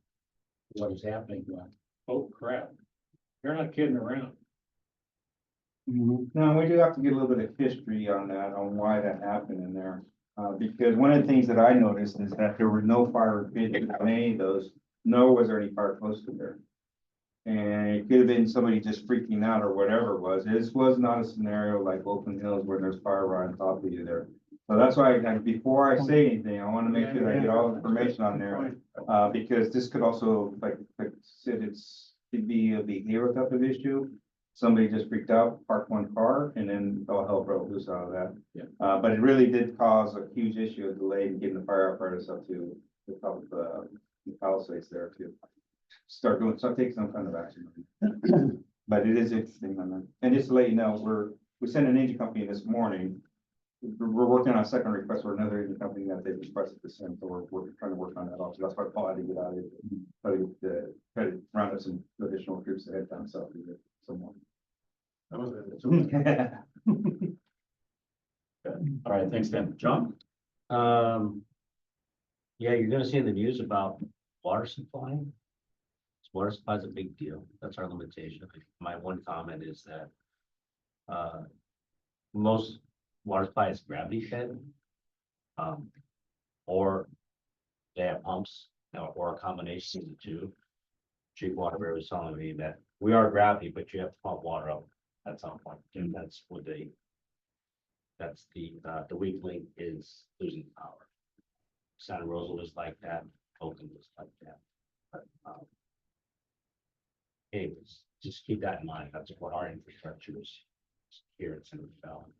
B: what is happening. Like, oh crap, you're not kidding around.
H: No, we do have to get a little bit of history on that, on why that happened in there. Because one of the things that I noticed is that there were no fire pits on any of those, nor was there any fire close to there. And it could have been somebody just freaking out or whatever it was. This was not a scenario like Oakland Hills where there's fire right on top of you there. So that's why, before I say anything, I want to make sure that I get all the information on there. Because this could also, like I said, could be a behavioral type of issue. Somebody just freaked out, parked one car, and then all hell broke loose out of that.
B: Yeah.
H: But it really did cause a huge issue of delay in getting the fire apparatus up to the top of the Palisades there to start taking some kind of action. But it is interesting on that. And just to let you know, we sent an engine company this morning. We're working on a second request for another engine company that they've requested to send, so we're trying to work on that also. That's why Paul had to get out of it. Try to round up some additional troops to head down south to get someone.
A: All right, thanks, Dan. John?
F: Yeah, you're gonna see in the news about water supply. Water supply is a big deal. That's our limitation. My one comment is that most water supply is gravity fed. Or they have pumps, or a combination of the two. Chief Waterbury was telling me that we are gravity, but you have to pump water up at some point. And that's what the weak link is losing power. Santa Rosa was like that, Oakland was like that. But anyways, just keep that in mind. That's what our infrastructure is here at Central Valley.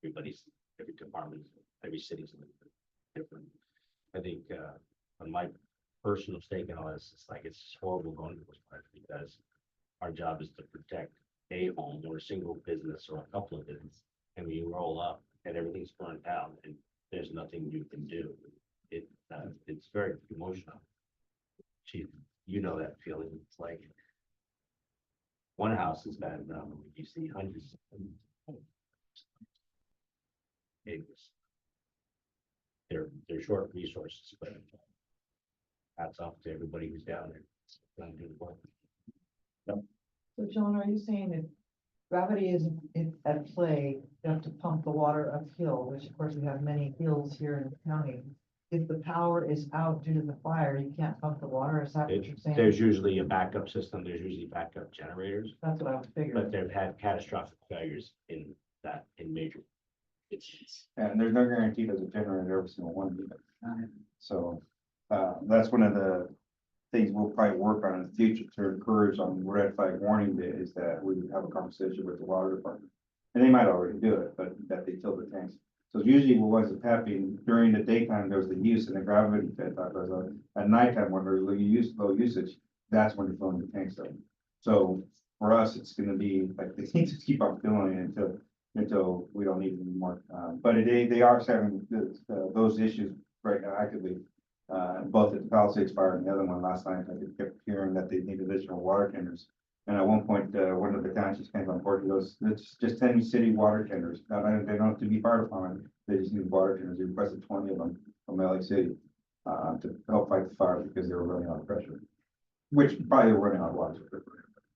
F: Every department, every city's a little bit different. I think on my personal stake in all this, it's horrible going to this part, because our job is to protect a home or a single business or a couple of businesses, and when you roll up and everything's burned down and there's nothing you can do, it's very emotional. Chief, you know that feeling. It's like one house is bad enough, you see hundreds of acres. They're short resources, but hats off to everybody who's down there trying to do the work.
C: So John, are you saying that gravity is at play, you have to pump the water uphill, which of course we have many hills here in the county. If the power is out due to the fire, you can't pump the water, is that what you're saying?
F: There's usually a backup system, there's usually backup generators,
C: That's what I was
F: but
C: figuring.
F: they've had catastrophic failures in major.
H: And there's no guarantee there's a generator every single one either. So, that's one of the things we'll probably work on in the future to encourage on red flag warning day, is that we would have a conversation with the water department. And they might already do it, but that they fill the tanks. So usually what was happening during the daytime, there was the use and the gravity fed type of, at nighttime when there's low usage, that's when they're filling the tanks up. So for us, it's gonna be like, they need to keep on filling it until we don't need it anymore. But they are having those issues right now actively. Both at the Palisades Fire and the other one last night, I kept hearing that they need additional water tenders. And at one point, one of the townships came on board, goes, it's just 10 city water tenders. Now, they don't have to be fire department, they just need water tenders. They requested 20 of them from LA City to help fight the fire because they were running out of pressure, which probably were running out of water.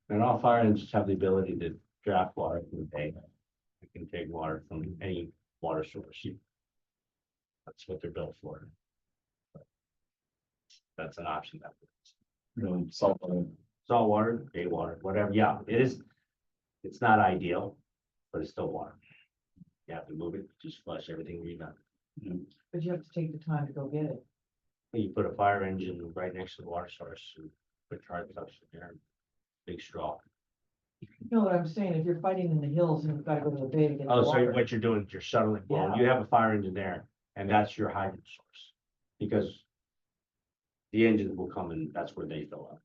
F: And all fire engines have the ability to draft water from the tank. You can take water from any water source. That's what they're built for. That's an option.
A: Salt.
F: Salt water, bay water, whatever. Yeah, it is. It's not ideal, but it's still water. You have to move it, just flush everything redone.
C: But you have to take the time to go get it.
F: You put a fire engine right next to the water source and put charge trucks in there, big straw.
C: You know what I'm saying? If you're fighting in the hills and you've got to go to the bay to get
F: Oh, so
C: water.
F: what you're doing is you're shuttling, well,
C: Yeah.
F: you have a fire engine there, and that's your hydrant source. Because the engines will come and that's where they fill up,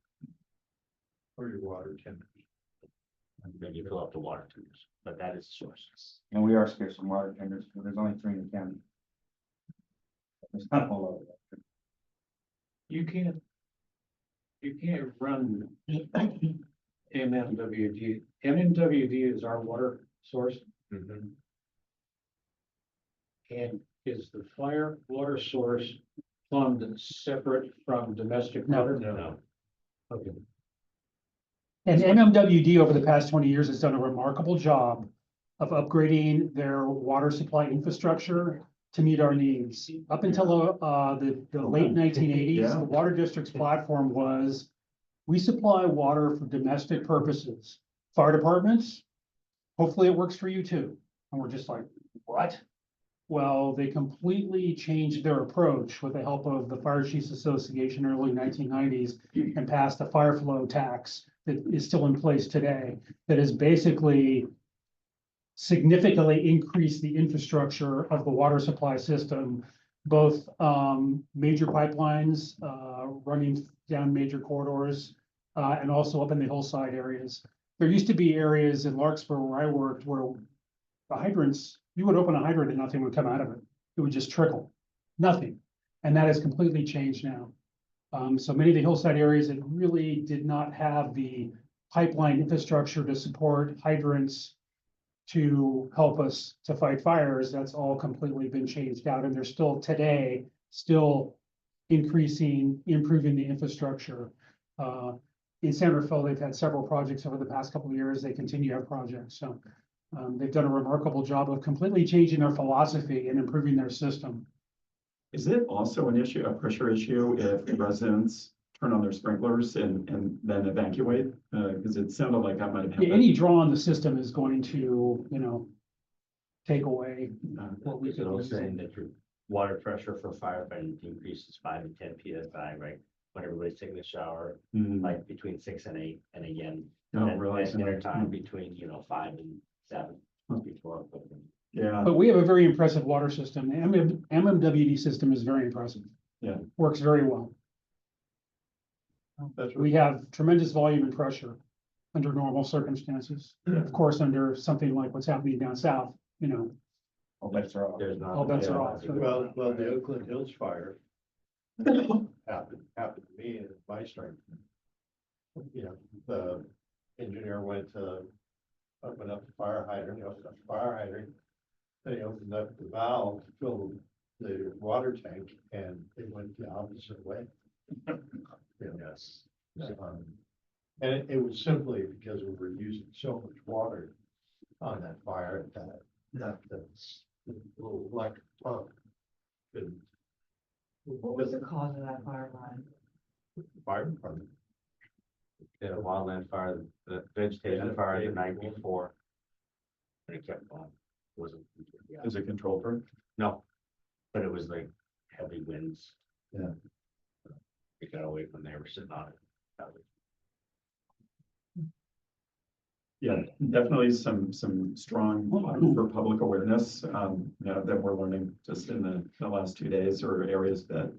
G: Or your water tender.
F: and then you fill up the water tubes, but that is the source.
J: And we are scarce on water tenders, but there's only 3 in the county. There's not a whole lot of that.
B: You can't run MMWD. MMWD is our water source, and is the fire water source fund separate from domestic
E: No.
B: water?
F: No,
B: Okay.
E: And MMWD over the past 20 years has done a remarkable job of upgrading their water supply infrastructure to meet our needs. Up until the late 1980s,
A: Yeah.
E: the water district's platform was, we supply water for domestic purposes. Fire departments, hopefully it works for you too. And we're just like, what? Well, they completely changed their approach with the help of the Fire Chiefs Association early 1990s and passed a fire flow tax that is still in place today, that is basically significantly increased the infrastructure of the water supply system, both major pipelines running down major corridors and also up in the hillside areas. There used to be areas in Larkspur where I worked where the hydrants, you would open a hydrant and nothing would come out of it. It would just trickle, nothing. And that has completely changed now. So many of the hillside areas that really did not have the pipeline infrastructure to support hydrants to help us to fight fires, that's all completely been changed out. And they're still today, still increasing, improving the infrastructure. In San Rafael, they've had several projects over the past couple of years. They continue to have projects. So they've done a remarkable job of completely changing their philosophy and improving their system.
A: Is it also an issue, a pressure issue, if the residents turn on their sprinklers and then evacuate? Because it sounded like that might have
E: Yeah,
A: happened.
E: any draw on the system is going to, take away what we
F: it's
E: could
F: also
E: use.
F: saying that your water pressure for firefighting decreases 5 to 10 PSI, right? When everybody's taking a shower,
A: Hmm.
F: like between 6 and 8, and again,
A: No,
F: at
A: really.
F: dinner time between, 5 and 7. Before.
A: Yeah,
E: But we have a very impressive water system. The MMWD system is very impressive.
A: Yeah.
E: Works very well.
G: That's
E: We have tremendous volume and pressure under normal circumstances. Of course, under something like what's happening down south,
J: All bets are off.
F: There's not.
E: All bets are off.
G: Well, the Oakland Hills fire happened to me in my strength. The engineer went to open up the fire hydrant, They opened up the valve to fill the water tank and it went the opposite way.
F: Yes.
G: And it was simply because we were using so much water on that fire that little electric pump.
C: What was the cause of that fire, Brian?
G: Fire department.
F: Yeah, wildland fire, the vegetation fire the night before. And it kept on, wasn't.
A: is it controlled burn?
F: No, but it was like heavy winds.
G: Yeah.
F: It got away from there, we're sitting on it. That was-
A: Yeah, definitely some strong for public awareness, that we're learning just in the last 2 days, or areas that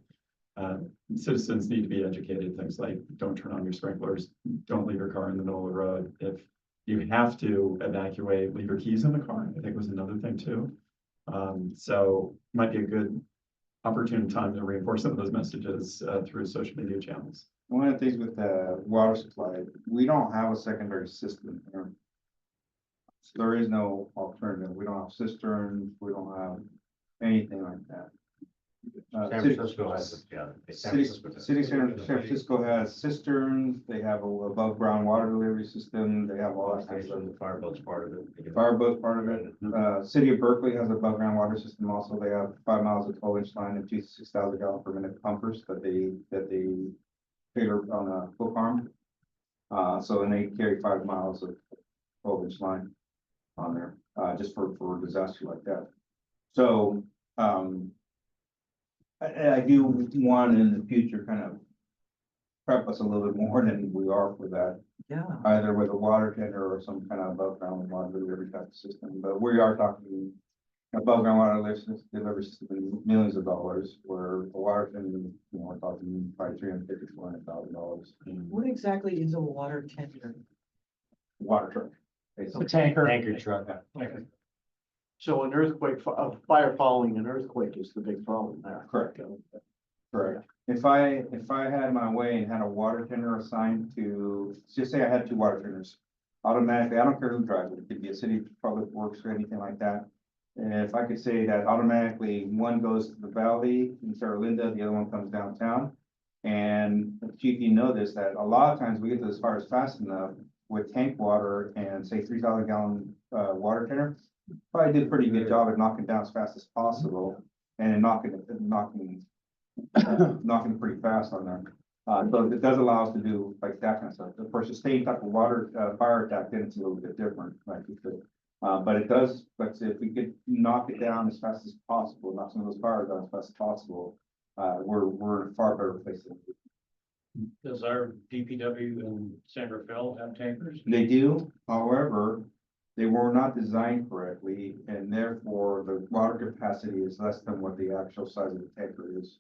A: citizens need to be educated, things like don't turn on your sprinklers, don't leave your car in the middle of the road. If you have to evacuate, leave your keys in the car, I think was another thing too. So might be a good opportune time to reinforce some of those messages through social media channels.
J: One of the things with the water supply, we don't have a secondary system here. So there is no alternative. We don't have cisterns, we don't have anything like that.
F: San
J: City-
F: Francisco has it, yeah.
J: City Center, San Francisco has cisterns, they have a above ground water delivery system, they have all that kind of stuff.
F: The fireboat's part of it.
J: Fireboat's part of it. City of Berkeley has a above ground water system also. They have 5 miles of 12-inch line and 6,000 gallon per minute pumpers that they tailor on a hook arm. So and they carry 5 miles of 12-inch line on there, just for a disaster like that. So, I do want in the future kind of prep us a little bit more than we are for that,
C: Yeah,
J: either with a water tender or some kind of above ground water delivery type of system, but we are talking above ground water delivery system in millions of dollars, where the water tender, we're talking probably $350,000-$400,000.
C: what exactly is a water tender?
J: Water truck.
E: The
J: basically.
E: tanker.
F: Tanker truck.
I: So an earthquake, a fire following an earthquake is the big problem there.
J: Correct. Correct. If I had my way and had a water tender assigned to, just say I had two water tenders, automatically, I don't care who drives it, it could be a city public works or anything like that. And if I could say that automatically one goes to the valley in Sarah Linda, the other one comes downtown. And Chief, you know this, that a lot of times we get to those fires fast enough with tank water and say 3,000 gallon water tender. Probably did a pretty good job at knocking down as fast as possible and knocking pretty fast on there. So it does allow us to do like that kind of stuff. Of course, the same type of water, fire attack, then it's a little bit different, like you could. But it does, like I said, if we could knock it down as fast as possible, knock some of those fires down as fast as possible, we're in a far better place than
B: Does our DPW in San Rafael have tankers?
J: they do. However, they were not designed correctly, and therefore the water capacity is less than what the actual size of the tanker is.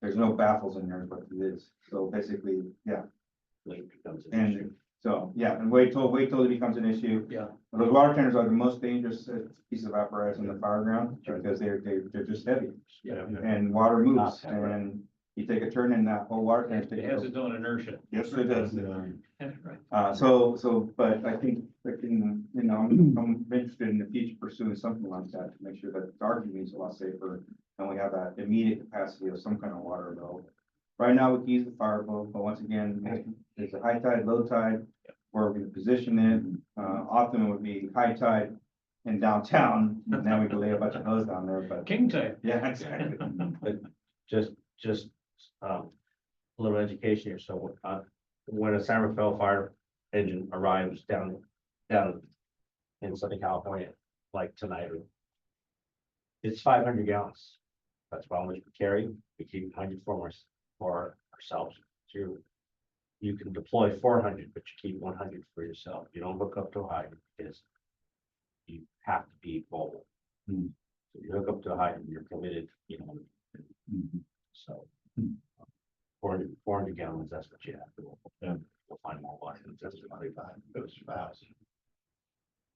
J: There's no baffles in there, but it is. So basically, yeah.
F: Weight becomes an issue.
J: And so, yeah, and wait till it becomes an issue.
B: Yeah.
J: Those water tenders are the most dangerous piece of apparatus in the fire ground because they're just heavy
B: Yeah.
J: and water moves
F: Not separate.
J: and you take a turn in that whole water tank.
B: It has its own inertia.
J: Yes, it does.
B: Right.
J: But I think, like, I'm interested in the future pursuing something like that to make sure that our community's a lot safer and we have that immediate capacity of some kind of water available. Right now, we can use the fireboat, but once again, there's a high tide, low tide, where we're gonna position it. Often it would be high tide in downtown, and then we can lay a bunch of hose down there, but
B: King type.
J: yeah, exactly.
F: Just, a little education here, so, when a San Rafael fire engine arrives down in Southern California, like tonight, it's 500 gallons. That's how much we carry, we keep 100 for ourselves, so you can deploy 400, but you keep 100 for yourself, you don't hook up to a hydrant, because you have to be mobile. So you hook up to a hydrant, you're committed, so. 400 gallons, that's what you have to.
A: Yeah.
F: We'll find more water. That's 25, goes fast.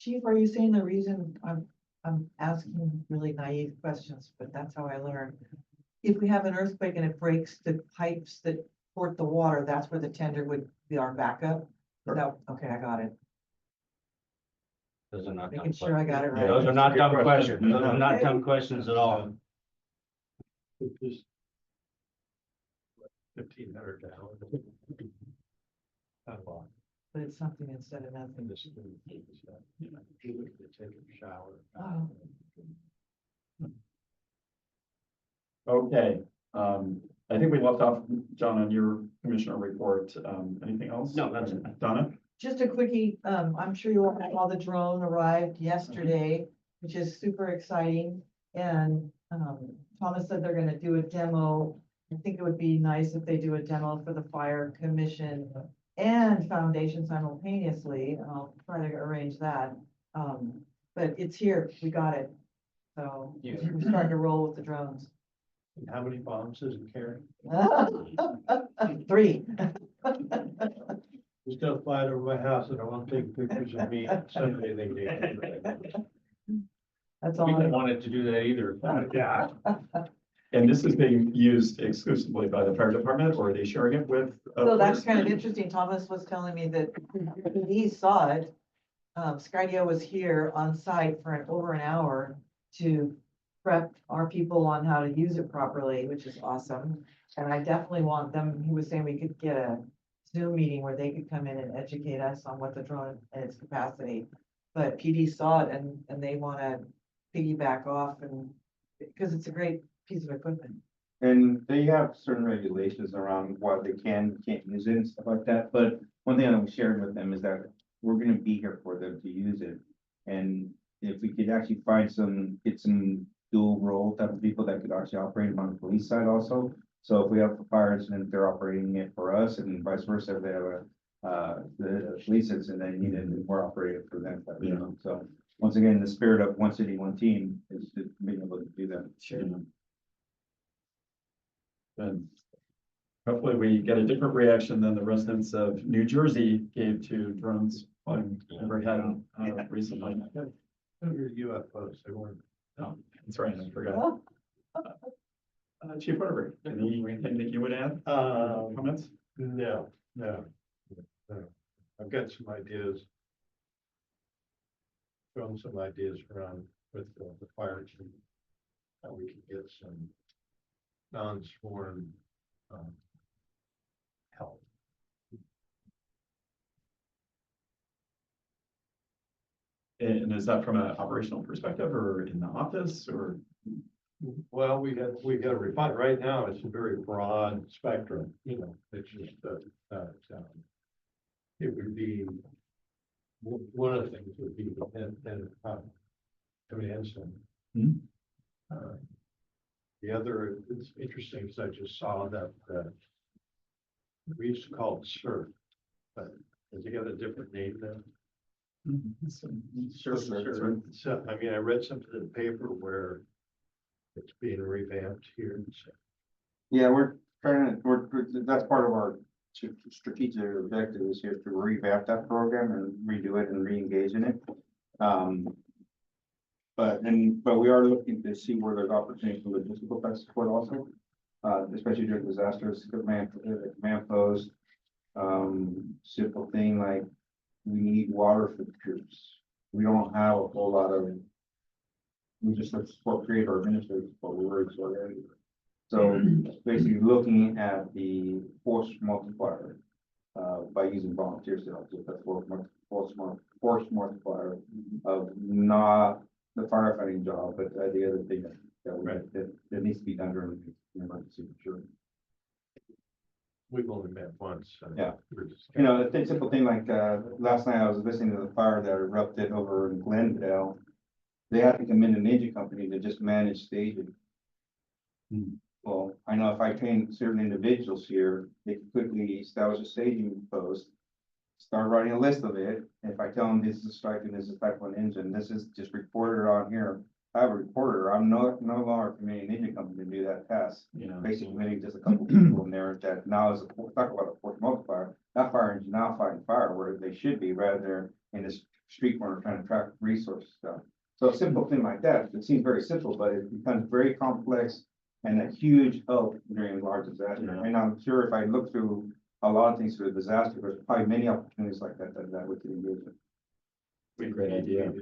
C: Chief, are you saying the reason I'm asking really naive questions, but that's how I learn? If we have an earthquake and it breaks the pipes that port the water, that's where the tender would be our backup? No, okay, I got it.
F: Those are not.
C: Making
F: dumb
C: sure I got it
F: questions.
C: right.
F: Those are not dumb questions, those are not dumb questions at all.
G: 1,500 gallons. Not a lot.
C: But it's something instead of nothing.
G: This is, take a shower.
C: Oh.
A: Okay, I think we left off, John, on your commissioner report. Anything else?
F: No, that's it.
A: Donna?
C: Just a quickie, I'm sure you all saw the drone arrived yesterday, which is super exciting. And, Thomas said they're gonna do a demo. I think it would be nice if they do a demo for the fire commission and foundation simultaneously. And I'll try to arrange that. But it's here, we got it. So
B: Yeah.
C: we're starting to roll with the drones.
G: And how many bombs does it carry?
C: 3.
G: Just gonna fly it over my house and I want to take pictures of me Sunday, they
C: That's
B: We
C: all.
B: don't
C: I-
B: want it to do that either.
G: Yeah.
A: And this is being used exclusively by the fire department, or are they sharing it with?
C: So that's kind of interesting. Thomas was telling me that he saw it. Skydio was here on site for over an hour to prep our people on how to use it properly, which is awesome. And I definitely want them, he was saying we could get a Zoom meeting where they could come in and educate us on what the drone and its capacity. But PD saw it and they want to piggyback off and, because it's a great piece of equipment.
J: And they have certain regulations around what they can't use it and stuff like that, but one thing I'm sharing with them is that we're gonna be here for them to use it. And if we could actually get some dual role type of people that could actually operate them on the police side also. So if we have a fire incident, they're operating it for us and vice versa, if they have the police incident, they need it, we're operating it for them. So once again, the spirit of one city, one team is to being able to do that.
A: Sure. Good. Hopefully we get a different reaction than the residents of New Jersey gave to drones flying overhead recently.
G: Under UFOs, they weren't.
A: Oh, that's right, I forgot. Chief Waterbury, anything that you would add? Comments?
G: No. I've got some ideas. Thrown some ideas around with the fire chief. How we can get some non-sworn help.
A: And is that from an operational perspective or in the office or?
G: Well, we got to refine, right now, it's a very broad spectrum, it's just, it would be, one of the things would be, command center.
A: Hmm.
G: The other, it's interesting, because I just saw that, we used to call it SURF, but has it got a different name now?
A: Sure.
G: So, I mean, I read something in the paper where it's being revamped here, so.
J: Yeah, we're trying to, that's part of our strategic objective is here to revamp that program and redo it and re-engage in it. But we are looking to see where there's opportunity for logistical type support also, especially during disasters, command post. Simple thing like we need water for the troops. We don't have a whole lot of. We just look for create or administrative support. So basically looking at the force multiplier by using volunteers to help with that force multiplier of not the firefighting job, but the other thing that needs to be done during an emergency. Sure.
G: We've only met once. So
J: Yeah.
G: we're just-
J: The simple thing like last night I was listening to the fire that erupted over in Glendale. They had to come in an engine company to just manage staging. Well, I know if I train certain individuals here, they can quickly establish a staging post. Start writing a list of it. If I tell them this is a strike and this is type 1 engine, this is just reported on here. I have a reporter. I'm no longer committing an engine company to do that task.
A: Yeah.
J: Basically, committing just a couple people in there that now is talk about a force multiplier. That fire engine now fighting fire where they should be rather than in this street corner trying to track resource stuff. So a simple thing like that, it seems very simple, but it becomes very complex and a huge help during a large disaster.
A: Yeah.
J: And I'm sure if I look through a lot of things through a disaster, there's probably many opportunities like that we can engage in.
A: Great idea.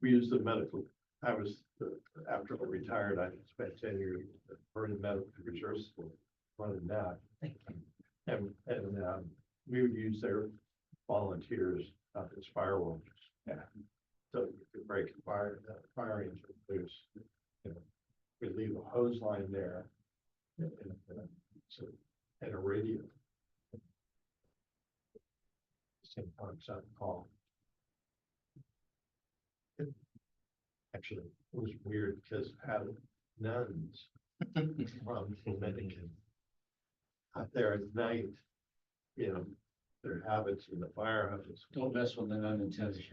G: We used the medical, after I retired, I spent 10 years for the medical research school, running that. And we would use their volunteers as firewalls.
J: Yeah.
G: So you could break a fire engine loose, we leave a hose line there. And a radio. Same time, set call. Actually, it was weird because I had nuns from Dominican out there at night, their habits in the fire houses.
B: Don't mess with the unintended.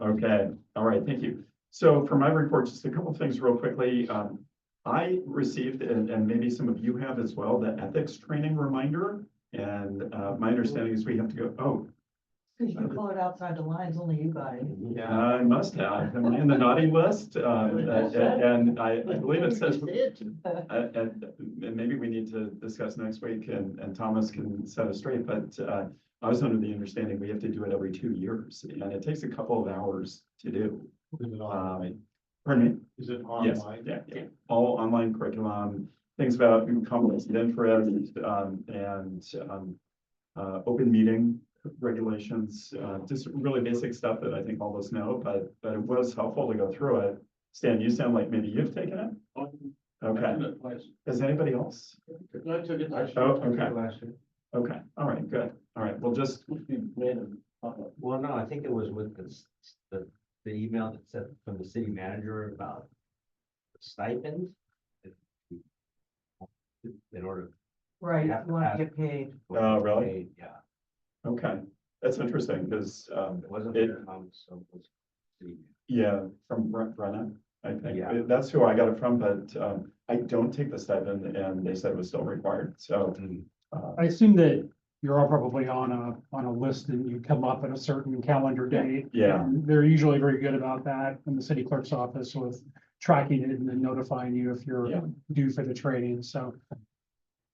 A: Okay, all right, thank you. So for my report, just a couple of things real quickly. I received, and maybe some of you have as well, the ethics training reminder. And my understanding is we have to go,
C: Because you pull it outside the lines, only you got it.
A: I must have, am I in the naughty list? And I believe it says, and maybe we need to discuss next week and Thomas can set us straight, but I was under the understanding we have to do it every 2 years and it takes a couple of hours to do.
G: Is it online?
A: Pardon me?
G: Is it
A: Yes,
G: online?
A: yeah. All online curriculum, things about complex infrared and open meeting regulations, just really basic stuff that I think all of us know, but it was helpful to go through it. Stan, you sound like maybe you've taken it? Okay. Has anybody else?
B: I took it.
A: Oh, okay. Okay, all right, good. All right, we'll just,
F: Well, no, I think it was with the the email that said from the city manager about stipend. In order.
C: Right,
F: You have
C: you want
F: to
C: to get paid.
A: Oh, really?
F: Paid, yeah,
A: Okay, that's interesting, because,
F: it wasn't.
A: It-
F: So it was city.
A: yeah, from Brennan, I think,
F: Yeah.
A: that's who I got it from, but, I don't take the stipend, and they said it was still required, so.
E: I assume that you're all probably on a list and you come up at a certain calendar date.
A: Yeah.
E: And they're usually very good about that in the city clerk's office with tracking it and then notifying you if you're
A: Yeah.
E: due for the training, so.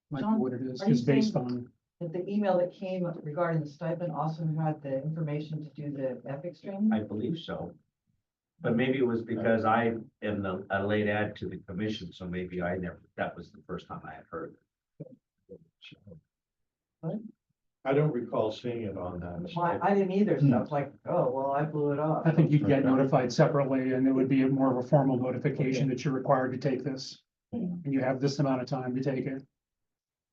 E: Might be
C: John,
E: what it is,
C: are you
E: is based
C: saying-
E: on,
C: That the email that came regarding the stipend also had the information to do the ethics training?
F: I believe so. But maybe it was because I am a late add to the commission, so maybe I never, that was the first time I had heard.
G: I don't recall seeing it on that.
C: Well, I didn't either, so I was like, oh, well, I blew it off.
E: I think you'd get
A: Okay.
E: notified separately and it would be more of a formal notification that you're required to take this.
A: Yeah.
E: And you have this amount of time to take it.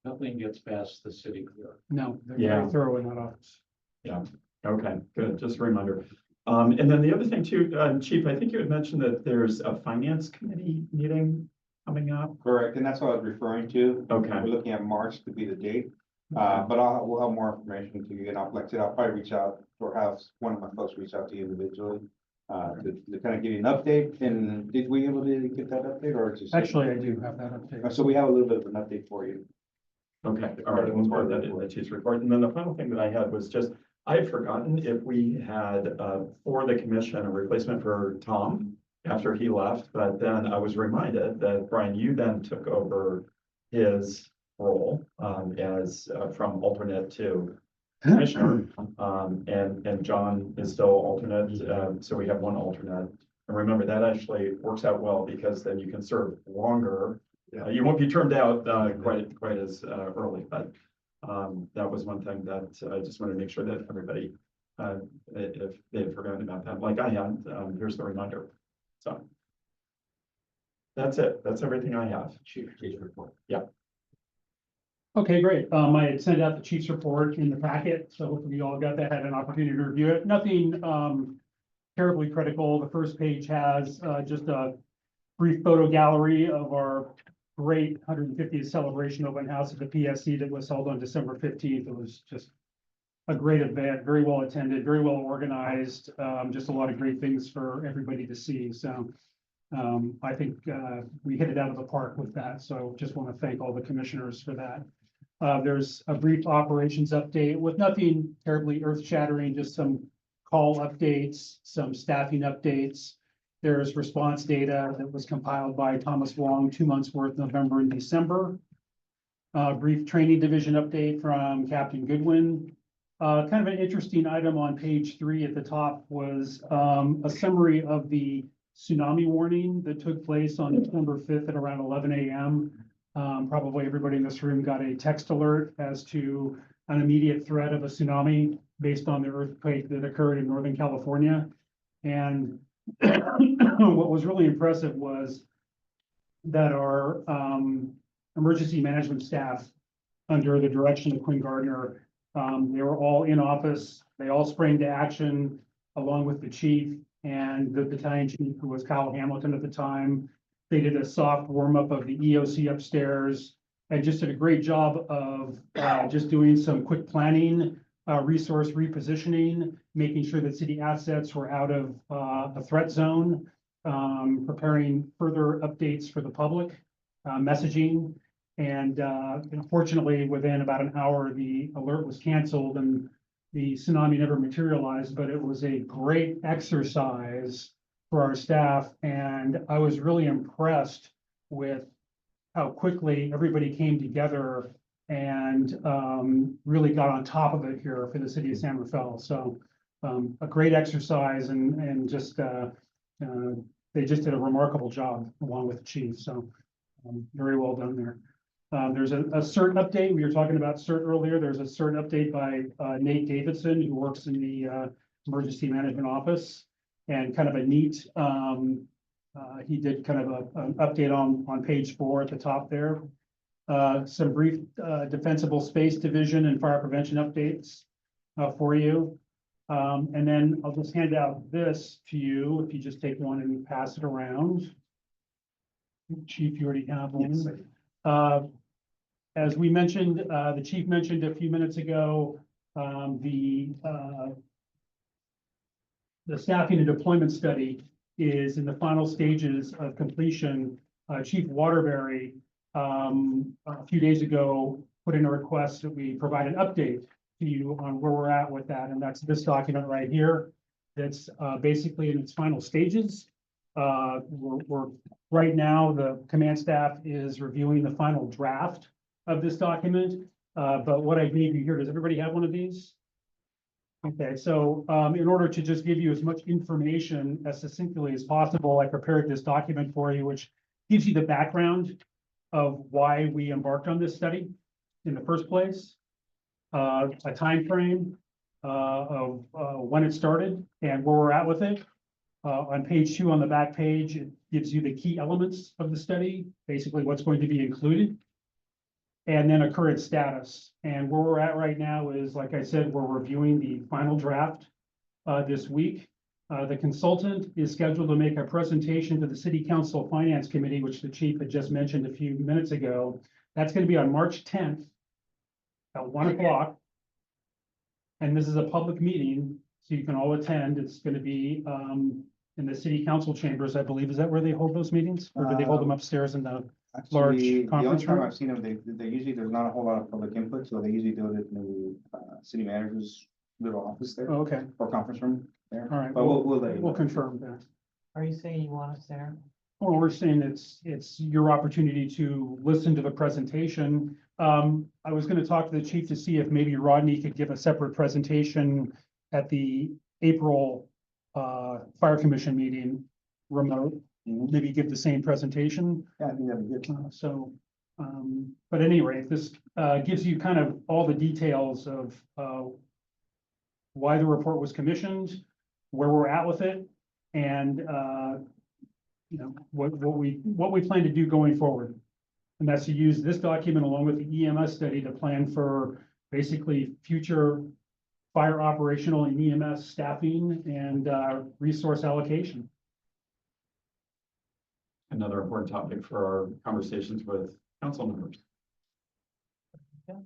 B: Nothing gets past the city clerk.
E: No, they're
A: Yeah.
E: very thorough in that office.
A: Okay, good, just a reminder. And then the other thing too, Chief, I think you had mentioned that there's a finance committee meeting coming up.
J: Correct, and that's what I was referring to.
A: Okay,
J: We're looking at March to be the date. But we'll have more information to you, and like I said, I'll probably reach out or have one of my folks reach out to you individually. To kind of give you an update, and did we able to get that update or just?
E: Actually, I do have that update.
J: So we have a little bit of an update for you.
A: okay, all right, we'll part that in the chief's report. And then the final thing that I had was just, I had forgotten if we had, for the commission, a replacement for Tom after he left, but then I was reminded that Brian, you then took over his role, as, from alternate to commissioner. And John is still alternate, so we have one alternate. And remember, that actually works out well, because then you can serve longer. You won't be turned out, quite as, early, but, that was one thing that I just wanted to make sure that everybody, if they had forgotten about that, like I had, here's the reminder. So. That's it. That's everything I have.
F: Chief's report.
E: Okay, great. I had sent out the chief's report in the packet, so hopefully you all got that, had an opportunity to review it. Nothing terribly critical. The first page has just a brief photo gallery of our great 150th celebration open house at the PSC that was held on December 15th. It was just a great event, very well attended, very well organized, just a lot of great things for everybody to see. So I think we hit it out of the park with that. So just want to thank all the commissioners for that. There's a brief operations update with nothing terribly earth shattering, just some call updates, some staffing updates. There's response data that was compiled by Thomas Wong, 2 months worth, November and December. Brief training division update from Captain Goodwin. Kind of an interesting item on page 3 at the top was a summary of the tsunami warning that took place on December 5th at around 11 a.m. Probably everybody in this room got a text alert as to an immediate threat of a tsunami based on the earthquake that occurred in Northern California. And what was really impressive was that our emergency management staff, under the direction of Quinn Gardner, they were all in office. They all sprang to action along with the chief and the battalion chief, who was Kyle Hamilton at the time. They did a soft warm up of the EOC upstairs and just did a great job of just doing some quick planning, resource repositioning, making sure that city assets were out of a threat zone, preparing further updates for the public, messaging. And unfortunately, within about an hour, the alert was canceled and the tsunami never materialized, but it was a great exercise for our staff. And I was really impressed with how quickly everybody came together and really got on top of it here for the city of San Rafael. So a great exercise and just they just did a remarkable job along with the chief. So very well done there. There's a CERT update. We were talking about CERT earlier. There's a CERT update by Nate Davidson, who works in the emergency management office, and kind of a neat, he did kind of an update on page 4 at the top there. Some brief defensible space division and fire prevention updates for you. And then I'll just hand out this to you, if you just take one and pass it around. Chief, you already have
D: Yes,
E: one. As we mentioned, the chief mentioned a few minutes ago, the staffing and deployment study is in the final stages of completion. Chief Waterbury, a few days ago, put in a request that we provide an update to you on where we're at with that, and that's this document right here. That's basically in its final stages. We're right now, the command staff is reviewing the final draft of this document. But what I gave you here, does everybody have one of these? Okay, so in order to just give you as much information as succinctly as possible, I prepared this document for you, which gives you the background of why we embarked on this study in the first place. A time frame of when it started and where we're at with it. On page 2 on the back page, it gives you the key elements of the study, basically what's going to be included. And then a current status. And where we're at right now is, like I said, we're reviewing the final draft this week. The consultant is scheduled to make a presentation to the City Council Finance Committee, which the chief had just mentioned a few minutes ago. That's going to be on March 10th at 1 o'clock. And this is a public meeting, so you can all attend. It's going to be in the city council chambers, I believe. Is that where they hold those meetings? Or do they hold them upstairs in the large
J: Actually, the
E: conference
J: only time
E: room?
J: I've seen them, they usually, there's not a whole lot of public input, so they usually do it in the city manager's little office there,
E: Oh, okay,
J: or conference room there.
E: all right.
J: But we'll let you
E: We'll
J: know.
E: confirm that.
C: Are you saying you want us there?
E: Well, we're saying it's your opportunity to listen to the presentation. I was gonna talk to the chief to see if maybe Rodney could give a separate presentation at the April fire commission meeting remote,
J: Mhm.
E: maybe give the same presentation.
J: Yeah, I think that'd be good.
E: But at any rate, this gives you kind of all the details of why the report was commissioned, where we're at with it, and you know, what we plan to do going forward. And that's to use this document along with the EMS study to plan for basically future fire operational and EMS staffing and resource allocation.
A: Another important topic for our conversations with council members.
E: So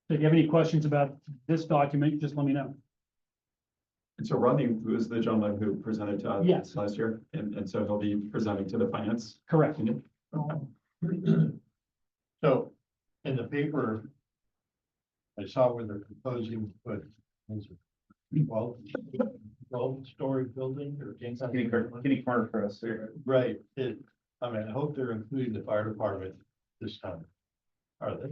E: if you have any questions about this document, just let me know.
A: And so Rodney, who is the gentleman who presented to us
E: Yes.
A: last year, and so he'll be presenting to the finance
E: Correct.
A: committee?
G: So in the paper, I saw where they're proposing to put 12-story building or.
J: Kitty corner for us here.
G: Right, I mean, I hope they're including the fire department this time. Are they?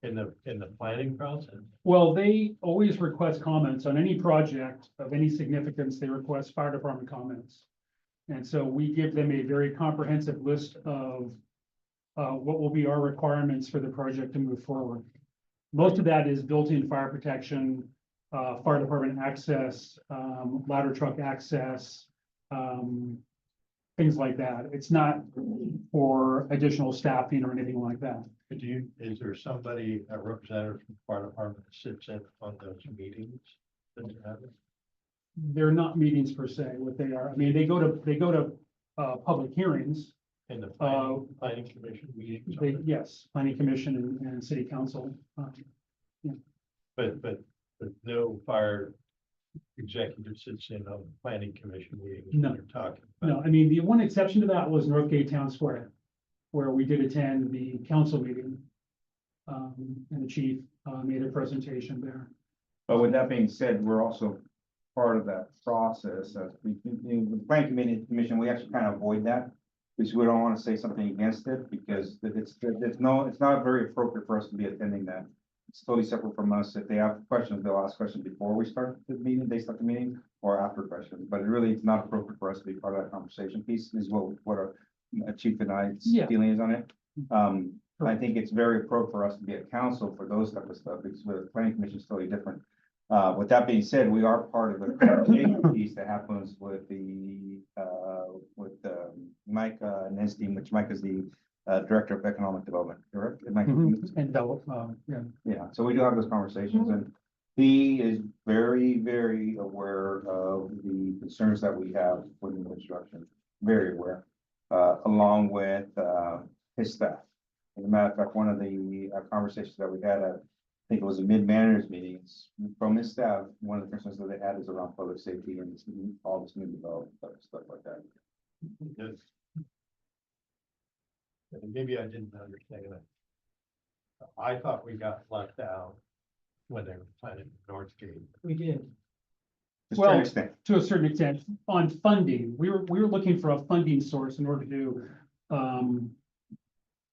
G: In the planning process?
E: Well, they always request comments on any project of any significance. They request fire department comments. And so we give them a very comprehensive list of what will be our requirements for the project to move forward. Most of that is built-in fire protection, fire department access, ladder truck access, things like that. It's not for additional staffing or anything like that.
G: Is there somebody, a representative from the fire department that sits in on those meetings that they're having?
E: They're not meetings per se, what they are. I mean, they go to public hearings.
G: In the planning commission meetings?
E: Yes, planning commission and city council.
G: But no fire executive sits in on the planning commission meetings
E: No.
G: when you're talking
E: No,
G: about.
E: I mean, the one exception to that was Northgate Town Square, where we did attend the council meeting. And the chief made a presentation there.
J: But with that being said, we're also part of that process as the planning commission, we actually kind of avoid that. Because we don't want to say something against it because it's not very appropriate for us to be attending that. It's totally separate from us. If they have questions, they'll ask questions before we start the meeting, they start the meeting, or after questions. But it really is not appropriate for us to be part of that conversation piece, is what our chief and I's
E: Yeah.
J: feeling is on it. I think it's very appropriate for us to be at council for those type of stuff, because the planning commission is totally different. With that being said, we are part of the conversation piece that happens with Mike Nesty, which Mike is the Director of Economic Development, correct? Am I-
E: And develop, yeah.
J: Yeah, so we do have those conversations, and He is very, very aware of the concerns that we have with the construction, very aware, along with, his staff. As a matter of fact, one of the conversations that we had at, I think it was a mid-managers meetings from his staff, one of the concerns that they had is around public safety and all this new development, stuff like that.
G: Yes. And maybe I didn't understand it. I thought we got left out when they were planning Northgate.
C: We did.
J: To a certain
E: Well,
J: extent,
E: to a certain extent, on funding, we were looking for a funding source in order to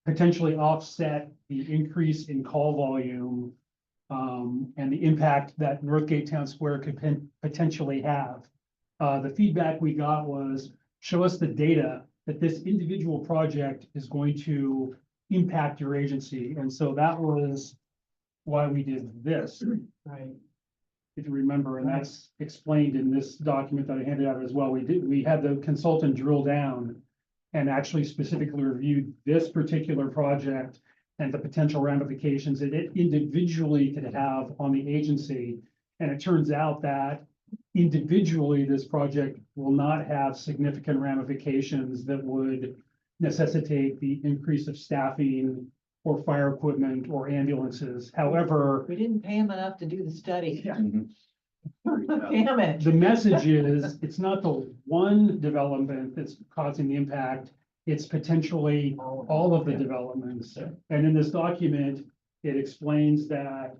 E: potentially offset the increase in call volume and the impact that Northgate Town Square could potentially have. The feedback we got was, show us the data that this individual project is going to impact your agency. And so that was why we did this.
C: Right.
E: If you remember, and that's explained in this document that I handed out as well. We had the consultant drill down and actually specifically reviewed this particular project and the potential ramifications that it individually could have on the agency. And it turns out that individually, this project will not have significant ramifications that would necessitate the increase of staffing or fire equipment or ambulances. However,
C: We didn't pay him enough to do the study.
J: mhm.
C: Damn it.
E: the message is, it's not the one development that's causing the impact, it's potentially all of the developments. And in this document, it explains that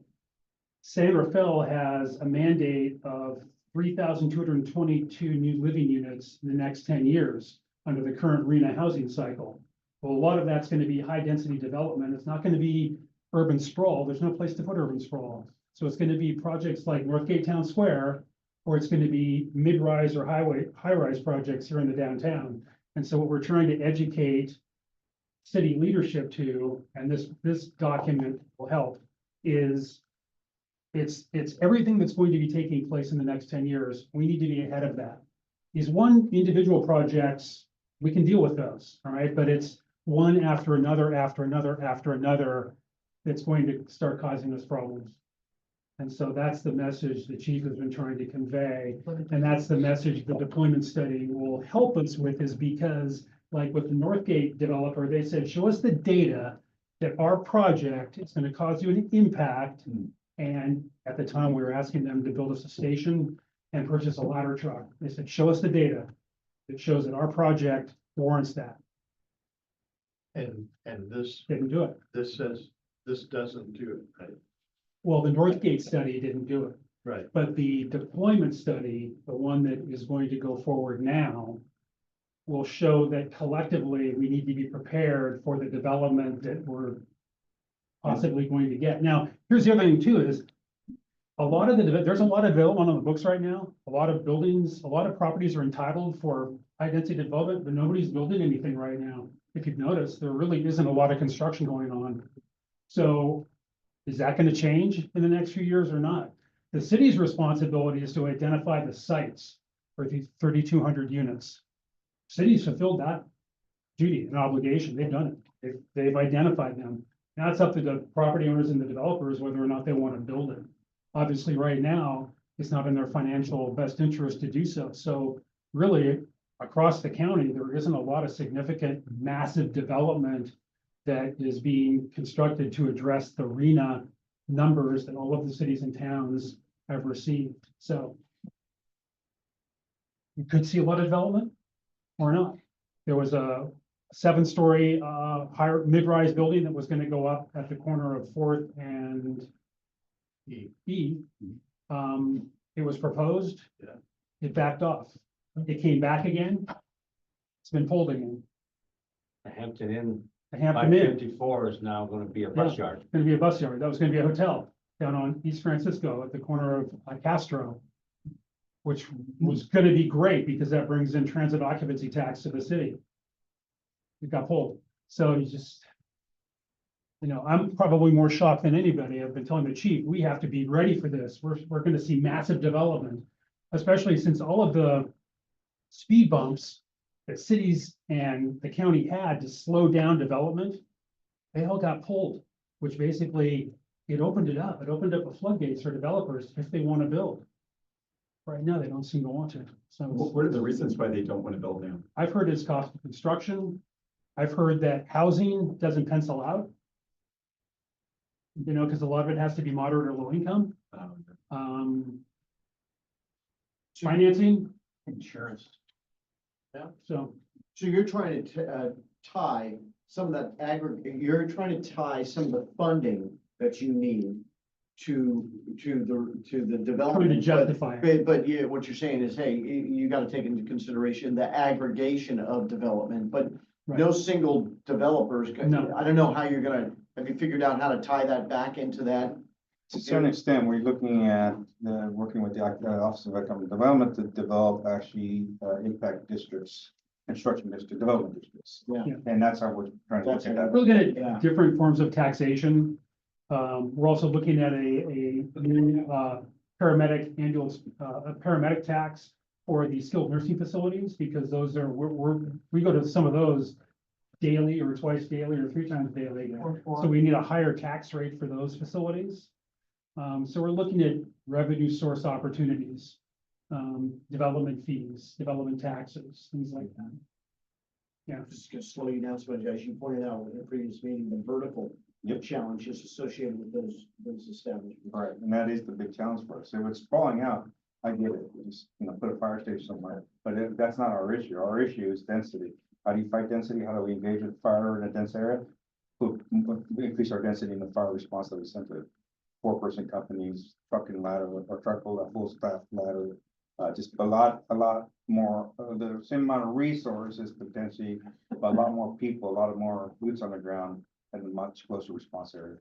E: San Rafael has a mandate of 3,222 new living units in the next 10 years under the current RENA housing cycle. Well, a lot of that's going to be high-density development. It's not going to be urban sprawl. There's no place to put urban sprawl. So it's going to be projects like Northgate Town Square, or it's going to be mid-rise or high-rise projects here in the downtown. And so what we're trying to educate city leadership to, and this document will help, is it's everything that's going to be taking place in the next 10 years. We need to be ahead of that. These one individual projects, we can deal with those, all right? But it's one after another, after another, after another, that's going to start causing us problems. And so that's the message the chief has been trying to convey. And that's the message the deployment study will help us with, is because, like with the Northgate developer, they said, show us the data that our project is going to cause you an impact. And at the time, we were asking them to build us a station and purchase a ladder truck. They said, show us the data that shows that our project warrants that.
G: And this,
E: Didn't do it.
G: this says, this doesn't do it, right?
E: Well, the Northgate study didn't do it.
G: Right.
E: But the deployment study, the one that is going to go forward now, will show that collectively we need to be prepared for the development that we're possibly going to get. Now, here's the other thing too, is a lot of there's a lot of development on the books right now. A lot of buildings, a lot of properties are entitled for high density development, but nobody's building anything right now. If you've noticed, there really isn't a lot of construction going on. So is that going to change in the next few years or not? The city's responsibility is to identify the sites for the 3,200 units. Cities fulfilled that duty and obligation. They've done it. They've identified them. Now it's up to the property owners and the developers whether or not they want to build it. Obviously, right now, it's not in their financial best interest to do so. So really, across the county, there isn't a lot of significant, massive development that is being constructed to address the RENA numbers that all of the cities and towns have received. So you could see a lot of development or not. There was a 7-story higher mid-rise building that was going to go up at the corner of 4th and E. It was proposed.
G: Yeah.
E: It backed off. It came back again. It's been pulled again.
F: The Hampton Inn,
E: The Hampton Inn,
F: 554 is now gonna be a bus yard.
E: it's gonna be a bus yard. That was gonna be a hotel down on East Francisco at the corner of Castro, which was gonna be great because that brings in transit occupancy tax to the city. It got pulled. So you just, I'm probably more shocked than anybody. I've been telling the chief, we have to be ready for this. We're gonna see massive development, especially since all of the speed bumps that cities and the county had to slow down development, they all got pulled, which basically it opened it up. It opened up the floodgates for developers if they want to build. Right now, they don't seem to want to. So
A: What are the reasons why they don't want to build now?
E: I've heard it's cost of construction. I've heard that housing doesn't pencil out. You know, because a lot of it has to be moderate or low income. Financing,
I: Insurance.
E: so.
I: So you're trying to tie some of that you're trying to tie some of the funding that you need to the development.
E: Trying to justify it.
I: But yeah, what you're saying is, hey, you gotta take into consideration the aggregation of development, but no single developers.
E: No.
I: I don't know how you're gonna, have you figured out how to tie that back into that?
J: To a certain extent, we're looking at working with the Office of Economic Development to develop actually impact districts, construction district, development districts.
I: Yeah.
J: And that's how we're trying to look at that.
E: We're looking
I: Yeah.
E: at different forms of taxation. We're also looking at a new paramedic annual, a paramedic tax for the skilled nursing facilities, because those are, we go to some of those daily or twice daily or 3 times daily. So we need a higher tax rate for those facilities. So we're looking at revenue source opportunities, development fees, development taxes, things like that. Yeah.
I: Just gonna slow you down, so as you pointed out in the previous meeting, the vertical challenges associated with those establishments.
J: Right, and that is the big challenge for us. If it's falling out, I get it, we just, put a fire station somewhere, but that's not our issue. Our issue is density. How do you fight density? How do we engage with fire in a dense area? We increase our density in the fire response that we sent to 4-person companies, truck and ladder, or truck, a full staff ladder. Just a lot more, the same amount of resources potentially, but a lot more people, a lot of more boots on the ground, and a much closer response area.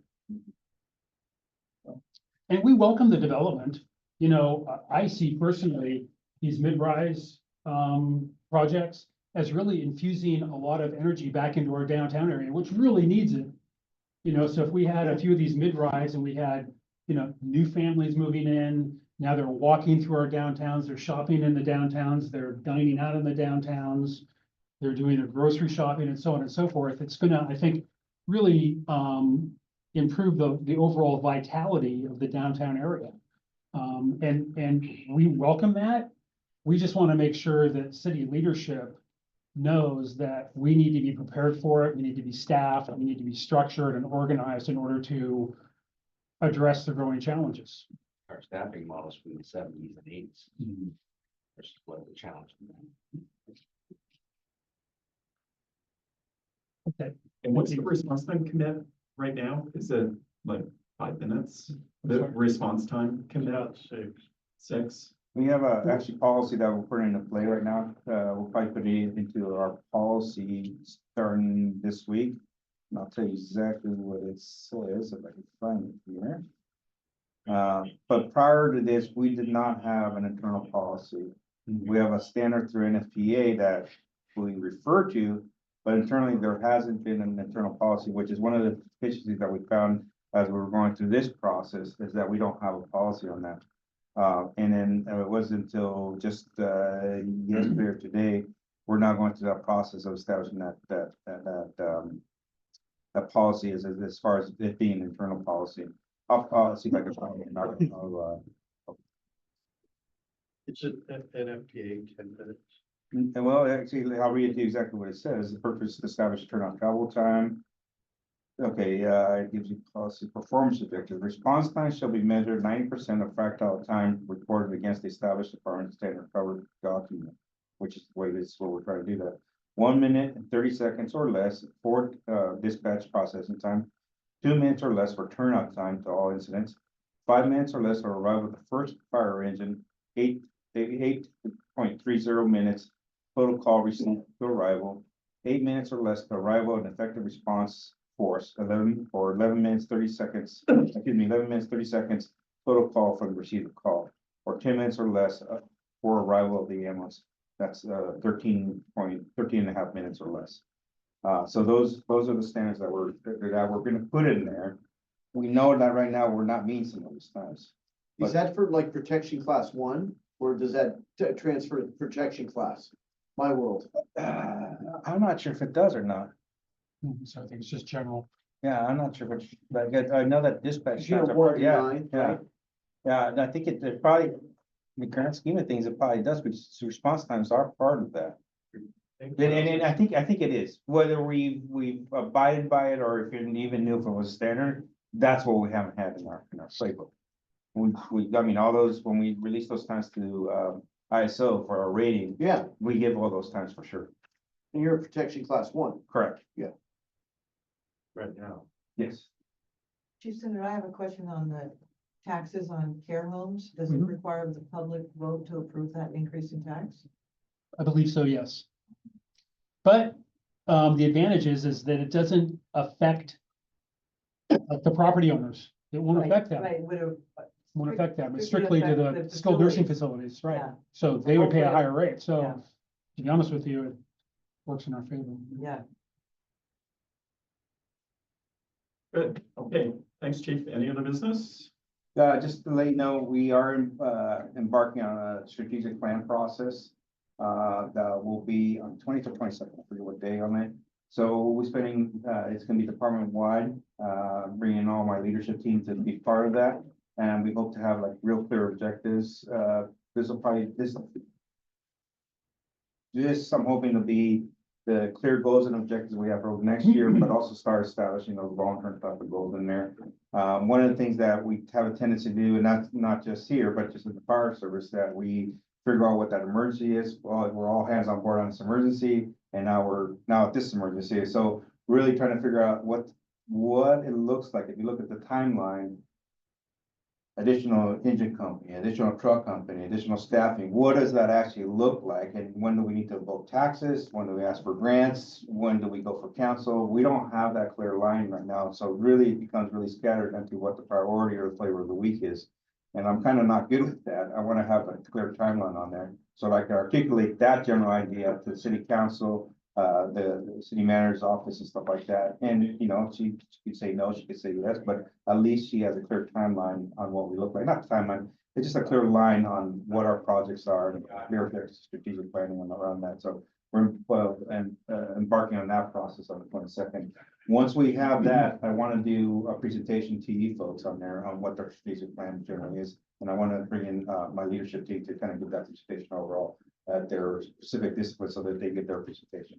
E: And we welcome the development. You know, I see personally these mid-rise projects as really infusing a lot of energy back into our downtown area, which really needs it. You know, so if we had a few of these mid-rise and we had, new families moving in, now they're walking through our downtowns, they're shopping in the downtowns, they're dining out in the downtowns, they're doing their grocery shopping and so on and so forth. It's gonna, I think, really improve the overall vitality of the downtown area. And we welcome that. We just want to make sure that city leadership knows that we need to be prepared for it. We need to be staffed, we need to be structured and organized in order to address the growing challenges.
F: Our staffing models from the 70s and 80s. Versus what the challenge.
A: And what's the response time commit right now? Is it like 5 minutes? The response time commit? 6.
J: We have a actually policy that we're putting into play right now. We'll probably put it into our policy starting this week. And I'll tell you exactly what it says if I can find it here. But prior to this, we did not have an internal policy. We have a standard through NFPA that we refer to, but internally there hasn't been an internal policy, which is one of the deficiencies that we found as we were going through this process, is that we don't have a policy on that. And then it wasn't until just yesterday or today, we're now going through that process of establishing that policy as far as it being an internal policy. I'll see if I can find it.
G: It's an NFPA 10 minutes.
J: And well, actually, I'll read you exactly what it says. The purpose is to establish turnout travel time. Okay, it gives you policy performance objectives. Response time shall be measured 90% of fractile time recorded against the established department standard covered document, which is the way this is what we're trying to do that. 1 minute and 30 seconds or less for dispatch processing time, 2 minutes or less for turnout time to all incidents, 5 minutes or less for arrival of the first fire engine, 8.30 minutes total call received to arrival, 8 minutes or less to arrival and effective response force, 11 minutes 30 seconds, 11 minutes 30 seconds total call from the receipt of call, or 10 minutes or less for arrival of the ambulance. That's 13 and a half minutes or less. So those are the standards that we're going to put in there. We know that right now we're not meeting some of those times.
I: Is that for like protection class 1, or does that transfer to protection class? My world.
J: I'm not sure if it does or not.
E: So I think it's just general.
J: Yeah, I'm not sure which, but I know that dispatch.
I: Unit
J: times are-
I: 189,
J: Yeah,
I: right?
J: yeah, and I think it probably, in the grand scheme of things, it probably does, but response times are part of that. And I think it is, whether we've abided by it, or if you even knew if it was standard, that's what we haven't had in our playbook. I mean, all those, when we release those times to, ISO for our rating,
I: Yeah,
J: we give all those times for sure,
I: and you're a protection class 1.
J: correct,
G: Right now.
J: yes.
C: Chief Senator, I have a question on the taxes on care homes. Does it
E: Mhm.
C: require the public vote to approve that increase in tax?
E: I believe so, yes. But the advantage is that it doesn't affect the property owners. It won't
C: Right,
E: affect them.
C: Right, would have.
E: Won't affect them. It's
C: strictly
E: strictly to
C: affect
E: the
C: the
E: skilled nursing
C: facilities.
E: facilities, right?
C: Yeah.
E: So they would pay a
C: Hopefully-
E: higher rate.
C: Yeah.
E: So to be honest with you, it works in our favor.
C: Yeah,
A: Good, okay, thanks, chief. Any other business?
J: Just to let you know, we are embarking on a strategic plan process. That will be on 20th or 22nd, I forget what day on it. So we're spending, it's gonna be department wide, bringing all my leadership team to be part of that. And we hope to have like real clear objectives. This will probably, this I'm hoping to be the clear goals and objectives we have for next year, but also start establishing those long-term type of goals in there. One of the things that we have a tendency to do, and that's not just here, but just in the fire service, that we figure out what that emergency is. Well, we're all hands on board on this emergency, and now at this emergency. So really trying to figure out what it looks like. If you look at the timeline, additional engine company, additional truck company, additional staffing, what does that actually look like? And when do we need to vote taxes? When do we ask for grants? When do we go for council? We don't have that clear line right now. So really it becomes really scattered into what the priority or the flavor of the week is. And I'm kind of not good with that. I want to have a clear timeline on there. So I can articulate that general idea to the city council, the city manager's office and stuff like that. And, you know, she could say no, she could say yes, but at least she has a clear timeline on what we look like. Not timeline, it's just a clear line on what our projects are and clear strategic planning around that. So we're embarking on that process on the 22nd. Once we have that, I want to do a presentation to you folks on there on what their strategic plan generally is. And I want to bring in my leadership team to kind of give that presentation overall at their specific discipline so that they get their presentation.